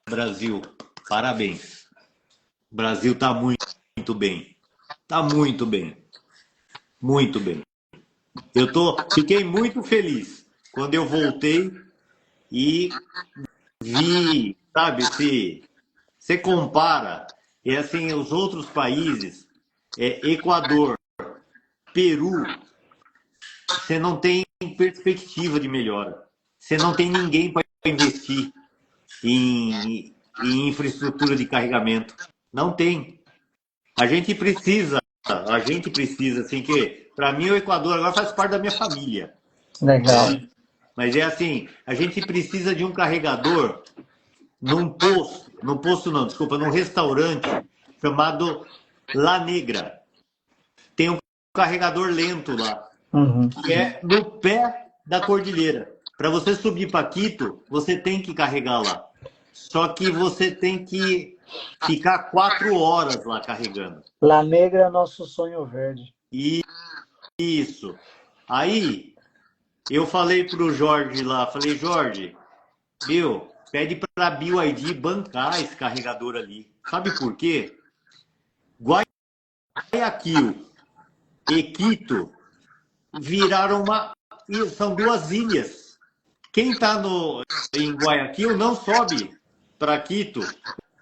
Brasil, parabéns. O Brasil está muito bem. Está muito bem. Muito bem. Fiquei muito feliz quando eu voltei e vi, sabe, se você compara, assim, os outros países, Equador, Peru, você não tem perspectiva de melhora. Você não tem ninguém para investir em infraestrutura de carregamento. Não tem. A gente precisa, assim, que para mim o Equador agora faz parte da minha família. Legal. Mas é assim, a gente precisa de um carregador num restaurante chamado La Negra. Tem um carregador lento lá, Uhum. que é no pé da cordilheira. Para você subir para Quito, você tem que carregar lá. Só que você tem que ficar 4 horas lá carregando. La Negra é nosso sonho verde. Isso. Aí eu falei pro Jorge lá, falei, Jorge, meu, pede para a BYD bancar esse carregador ali. Sabe por quê? Guayaquil e Quito viraram são duas ilhas. Quem está em Guayaquil não sobe para Quito,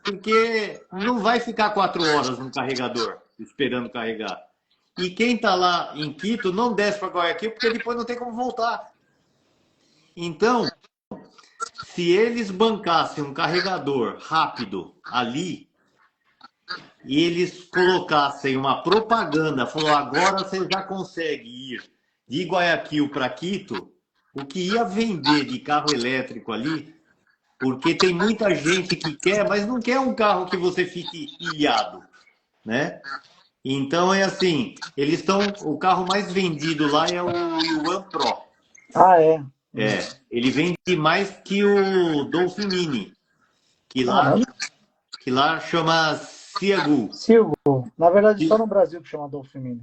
porque não vai ficar 4 horas no carregador, esperando carregar. E quem está lá em Quito não desce para Guayaquil, porque depois não tem como voltar. Então, se eles bancassem um carregador rápido ali, e eles colocassem uma propaganda, falou, agora você já consegue ir de Guayaquil para Quito, o que ia vender de carro elétrico ali, porque tem muita gente que quer, mas não quer um carro que você fique ilhado, né? Então é assim, o carro mais vendido lá é o Yuan Pro. Ah, é? Ele vende mais que o Dolphin Mini, que Caramba. lá chama Ciagu. Silgo. Na verdade, só no Brasil que chama Dolphin Mini.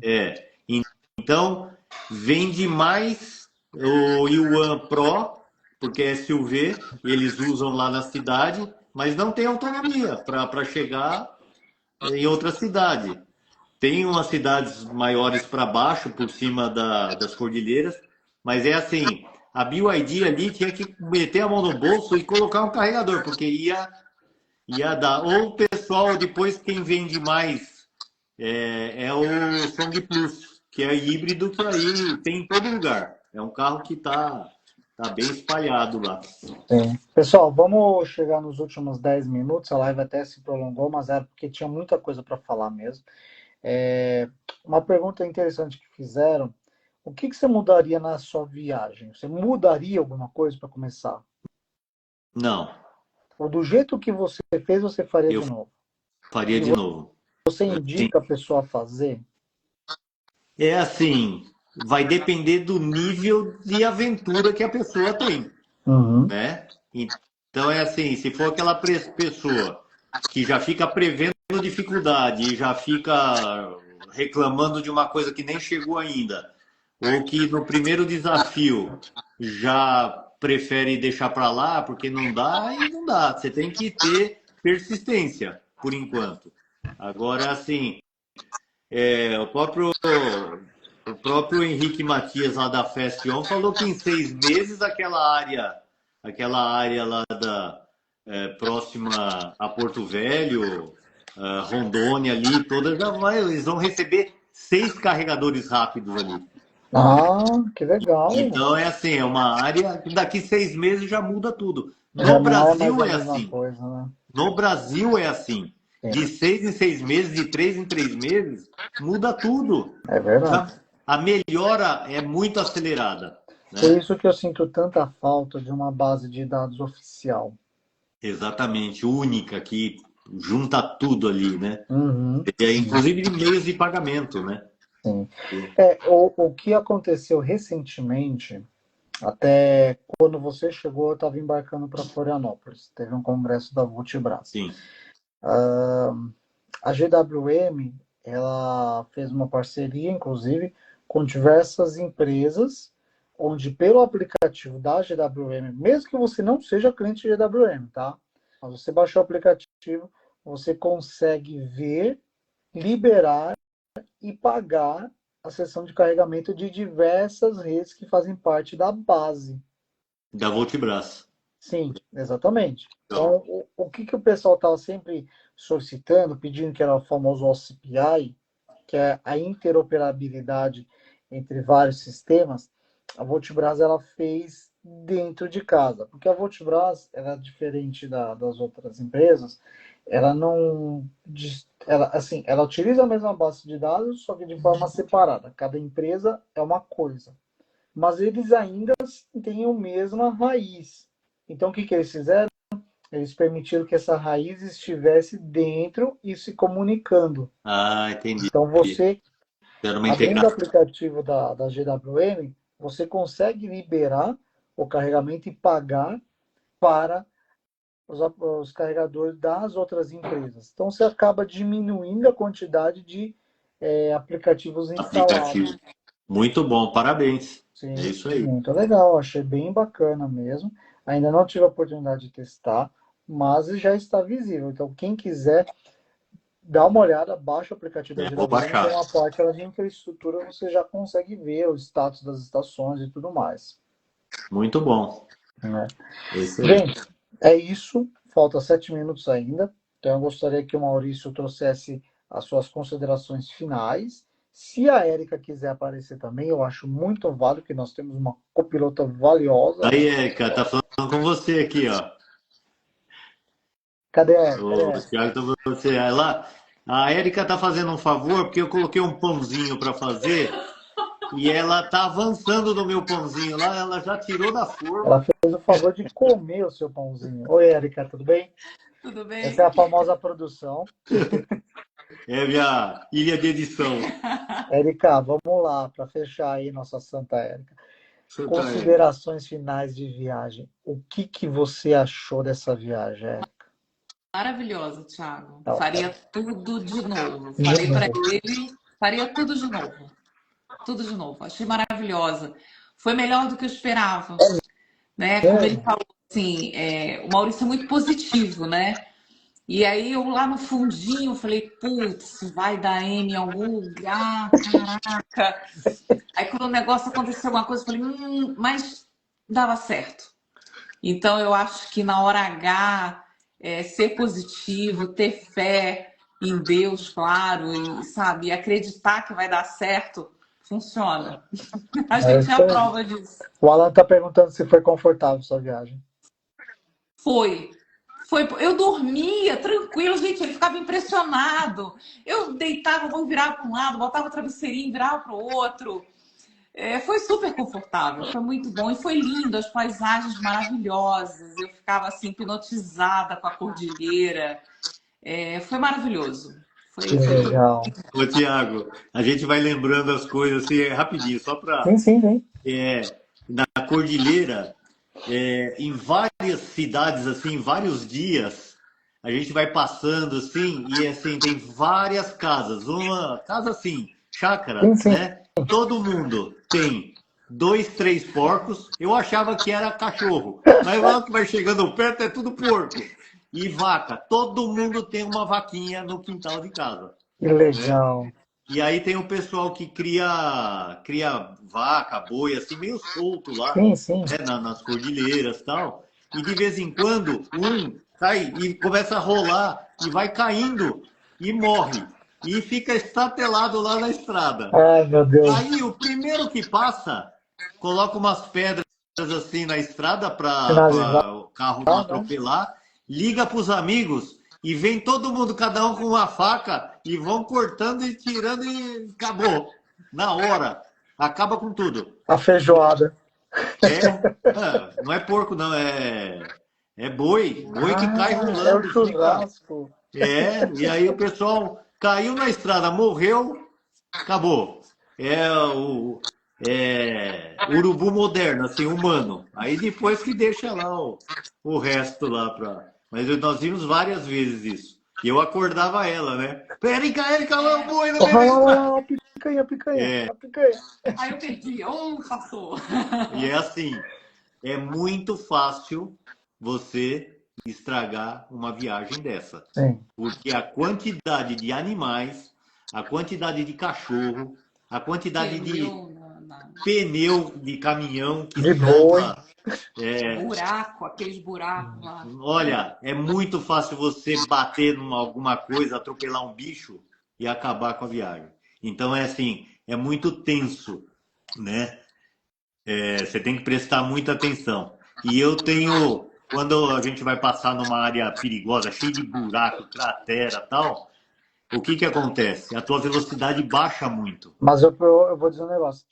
Então, vende mais o Yuan Pro, porque é SUV, eles usam lá na cidade, mas não tem autonomia para chegar em outra cidade. Tem umas cidades maiores para baixo, por cima das cordilheiras, mas é assim, a BYD ali tinha que meter a mão no bolso e colocar um carregador, porque ia dar. Ou o pessoal, depois quem vende mais é o Song Plus, que é híbrido, que aí tem em todo lugar. É um carro que tá bem espalhado lá. Sim. Pessoal, vamos chegar nos últimos 10 minutos. A live até se prolongou, mas era porque tinha muita coisa para falar mesmo. Uma pergunta interessante que fizeram: o que você mudaria na sua viagem? Você mudaria alguma coisa para começar? Não. Ou do jeito que você fez, você faria Eu de novo? faria de novo. Você indica a pessoa a fazer? É assim, vai depender do nível de aventura que a pessoa tem, né? Então é assim, se for aquela pessoa que já fica prevendo dificuldade e já fica reclamando de uma coisa que nem chegou ainda, ou que no primeiro desafio já prefere deixar para lá porque não dá e não dá. Você tem que ter persistência por enquanto. Agora, assim, o próprio Henrique Matias lá da Fast On falou que em 6 meses aquela área lá próxima a Porto Velho, Rondônia ali, toda eles vão receber 6 carregadores rápidos ali. Ah, que legal. Então é assim, é uma área que daqui 6 meses já muda tudo. Já No não é mais Brasil a é mesma assim. coisa, né? No Brasil é assim. De 6 em 6 meses, de 3 em 3 meses, muda tudo. É verdade. A melhora é muito acelerada. Né? Por isso que eu sinto tanta falta de uma base de dados oficial. Exatamente, única, que junta tudo ali, né? Uhum. Inclusive de meios de pagamento, né? Sim. O que aconteceu recentemente, até quando você chegou, eu estava embarcando para Florianópolis. Teve um congresso da Vultibras. Sim. A GWM, ela fez uma parceria, inclusive, com diversas empresas, onde pelo aplicativo da GWM, mesmo que você não seja cliente de GWM, tá? Mas você baixou o aplicativo, você consegue ver, liberar e pagar a sessão de carregamento de diversas redes que fazem parte da base. Da Voltibras. Sim, exatamente. Então, o que o pessoal estava sempre solicitando, pedindo, que era o famoso OCPI, que é a interoperabilidade entre vários sistemas, a Voltibras ela fez dentro de casa, porque a Voltibras ela é diferente das outras empresas, ela não, ela assim, ela utiliza a mesma base de dados, só que de forma separada. Cada empresa é uma coisa, mas eles ainda têm a mesma raiz. Então o que que eles fizeram? Eles permitiram que essa raiz estivesse dentro e se comunicando. Ah, entendi. Então você, Era uma além do integração. aplicativo da GWM, você consegue liberar o carregamento e pagar para os carregadores das outras empresas. Então você acaba diminuindo a quantidade de aplicativos Aplicativo. instalados. Muito bom, parabéns. É Sim, isso aí. muito legal, achei bem bacana mesmo. Ainda não tive a oportunidade de testar, mas já está visível. Então, quem quiser dá uma olhada, baixa o aplicativo da Vou GWM, tem baixar. uma parte lá de infraestrutura, você já consegue ver o status das estações e tudo mais. Muito bom. Né? Excelente. Gente, é isso. Falta 7 minutos ainda. Então, eu gostaria que o Maurício trouxesse as suas considerações finais. Se a Érica quiser aparecer também, eu acho muito válido, que nós temos uma copilota valiosa. Aí, Érica, tá falando com você aqui, ó. Cadê a Érica? Cadê a O Érica? Thiago tá com você. Aí lá, a Érica tá fazendo um favor, porque eu coloquei um pãozinho para fazer e ela tá avançando no meu pãozinho lá, ela já tirou da Ela forma. fez o favor de comer o seu pãozinho. Oi, Érica, tudo bem? Tudo Essa é bem? a famosa produção. É minha ilha de edição. Érica, vamos lá, para fechar aí nossa Santa Érica. Santa Érica. Considerações finais de viagem. O que que você achou dessa viagem, Érica? Maravilhosa, Thiago. Tá, Faria tudo de novo. de Falei para novo. ele, faria tudo de novo. Tudo de novo. Achei maravilhosa. Foi melhor do que eu esperava, né? Como ele Mesmo? falou, assim, o Maurício é muito positivo, né? E aí eu lá no fundinho falei, putz, vai dar M em algum lugar, caraca. Aí quando o negócio aconteceu alguma coisa, eu falei, mas dava certo. Então eu acho que na hora H, ser positivo, ter fé em Deus, claro, e sabe, e acreditar que vai dar certo, funciona. A É gente é isso a aí. prova disso. O Alan está perguntando se foi confortável sua viagem. Foi. Foi. Eu dormia tranquilo, gente. Ele ficava impressionado. Eu deitava, vou virar para um lado, botava o travesseirinho, virava para o outro. Foi super confortável, foi muito bom e foi lindo, as paisagens maravilhosas. Eu ficava assim hipnotizada com a cordilheira. Foi maravilhoso. Que Foi tudo. legal. Ô, Tiago, a gente vai lembrando as coisas assim, rapidinho, só para. Sim, sim, sim. Na Cordilheira, em várias cidades, assim, vários dias, a gente vai passando assim, e assim, tem várias casas. Uma casa assim, Sim, chácara, sim. né? Todo mundo tem dois, três porcos. Eu achava que era cachorro, mas lá que vai chegando perto é tudo porco. E vaca, todo mundo tem uma vaquinha no quintal de casa, Que né? legal. E aí tem o pessoal que cria vaca, boi, assim, meio solto lá, Sim, sim. né, nas cordilheiras e tal. E de vez em quando um cai e começa a rolar e vai caindo e morre. E fica estatelado lá na estrada. Ai, meu Deus. Aí o primeiro que passa, coloca umas pedras assim na estrada Finalizar, para o carro não né? atropelar, liga para os amigos e vem todo mundo, cada um com uma faca, e vão cortando e tirando e acabou. Na hora. Acaba com tudo. A feijoada. Não é porco, não, é boi. Boi que cai Ah, é o rolando, fica. churrasco. E aí o pessoal caiu na estrada, morreu, acabou. É o urubu moderno, assim, humano. Aí depois que deixa lá o resto lá pra. Mas nós vimos várias vezes isso. E eu acordava ela, né? Érica, Érica, lá o boi no Olha meio da lá, olha estrada. lá, a picanha, a picanha, a picanha. Aí eu perdi, passou. E é assim, é muito fácil você estragar uma viagem dessa. Sim. Porque a quantidade de animais, a quantidade de cachorro, a quantidade de Pneu, pneu de caminhão que De boi. solta. buraco, aqueles buracos lá. Olha, é muito fácil você bater em alguma coisa, atropelar um bicho e acabar com a viagem. Então é assim, é muito tenso, né? Você tem que prestar muita atenção. E eu tenho, quando a gente vai passar numa área perigosa, cheia de buraco, cratera, tal, o que que acontece? A tua velocidade baixa muito. Mas eu vou dizer um negócio.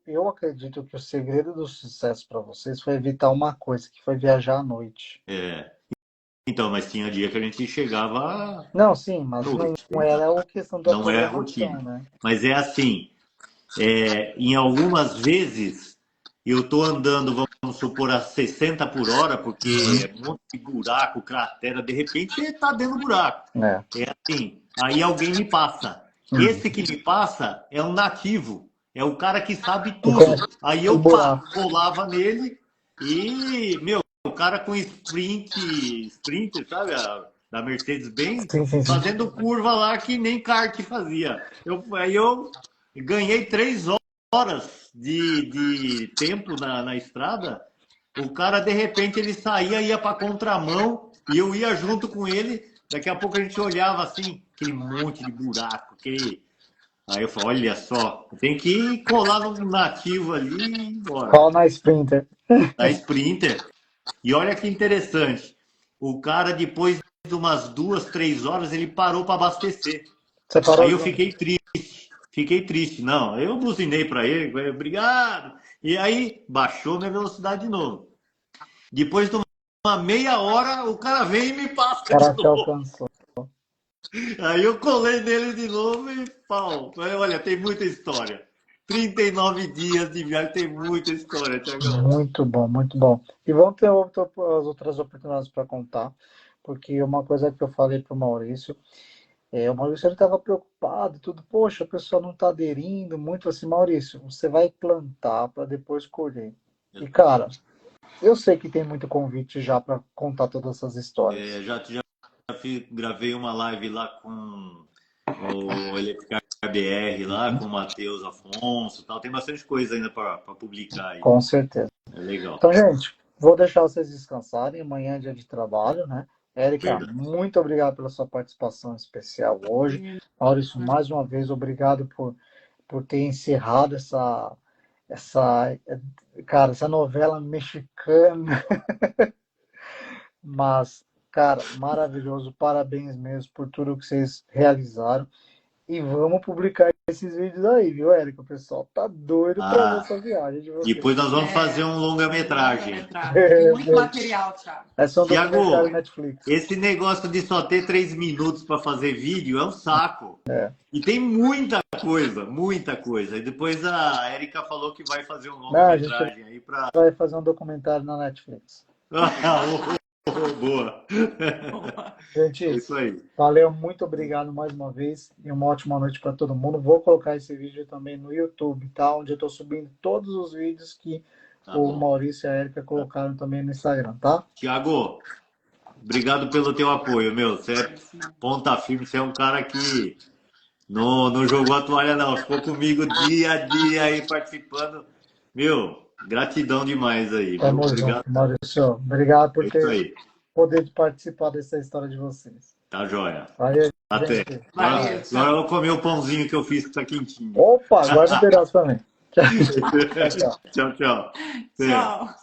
Eu acredito que o segredo do sucesso para vocês foi evitar uma coisa, que foi viajar à noite. É, então, mas tinha dia que a gente chegava à Não, sim, mas não noite. era a questão da Não é a programação, rotina. né? Mas é assim, em algumas vezes eu estou andando, vamos supor, a 60 por hora, porque é um monte de buraco, cratera, de repente você está dentro do buraco. É. É assim, aí alguém me passa. Esse que me passa é um nativo, é o cara que sabe tudo. Aí O eu buraco. colava nele e, meu, o cara com sprinter, sabe? Da Mercedes-Benz, Sim, sim, sim. fazendo curva lá que nem kart fazia. Aí eu ganhei 3 horas de tempo na estrada. O cara, de repente, ele saía, ia para contramão e eu ia junto com ele. Daqui a pouco a gente olhava assim, aquele monte de buraco. Aí eu falei, olha só, tem que colar no nativo ali e ir embora. Qual na Sprinter? Da Sprinter. E olha que interessante. O cara, depois de umas 2, 3 horas, ele parou para abastecer. Você parou Aí eu junto? fiquei triste. Fiquei triste. Não, eu buzinei para ele, obrigado. E aí baixou minha velocidade de novo. Depois de uma meia hora, o cara vem e me O passa cara de te novo. alcançou. Aí eu colei nele de novo e pau. Olha, tem muita história. 39 dias de viagem, tem muita história, Tiagão. Muito bom, muito bom. E vão ter as outras oportunidades para contar, porque uma coisa que eu falei para o Maurício, o Maurício estava preocupado, e tudo, poxa, o pessoal não está aderindo muito assim, Maurício, você vai plantar para depois colher. E cara, eu sei que tem muito convite já para contar todas essas histórias. Já gravei uma live lá com o Eletricar BR, lá com o Matheus Afonso e tal. Tem bastante coisa ainda para publicar aí. Com certeza. É legal. Então, gente, vou deixar vocês descansarem. Amanhã é dia de trabalho, né? Érica, Verdade. muito obrigado pela sua participação especial hoje. Maurício, mais uma vez, obrigado por ter encerrado essa novela mexicana. Mas, cara, maravilhoso. Parabéns mesmo por tudo que vocês realizaram. E vamos publicar esses vídeos aí, viu, Érica? O pessoal tá doido pra ver essa viagem de vocês. Depois nós vamos fazer um longa-metragem. Tem muito material, Thiago. É só um Tiago, documentário Netflix. esse negócio de só ter 3 minutos para fazer vídeo é um saco. E tem muita coisa, muita coisa. E depois a Érica falou que vai fazer um longa-metragem aí para. Vai fazer um documentário na Netflix. Boa. Gente, Isso aí. valeu, muito obrigado mais uma vez e uma ótima noite para todo mundo. Vou colocar esse vídeo também no YouTube, tá? Onde eu estou subindo todos os vídeos que o Maurício e a Érica colocaram também no Instagram, tá? Tiago, obrigado pelo teu apoio, meu. Você é ponta firme, você é um cara que não jogou a toalha, não. Ficou comigo dia a dia aí participando. Meu, gratidão demais aí. Tamo junto, Maurício. Obrigado por ter poder participar dessa história de vocês. Tá joia. Valeu, até. gente. Valeu, Agora eu vou comer o pãozinho que eu fiz que tá quentinho. Opa, guarda um pedaço pra mim. Tchau, tchau. Tchau.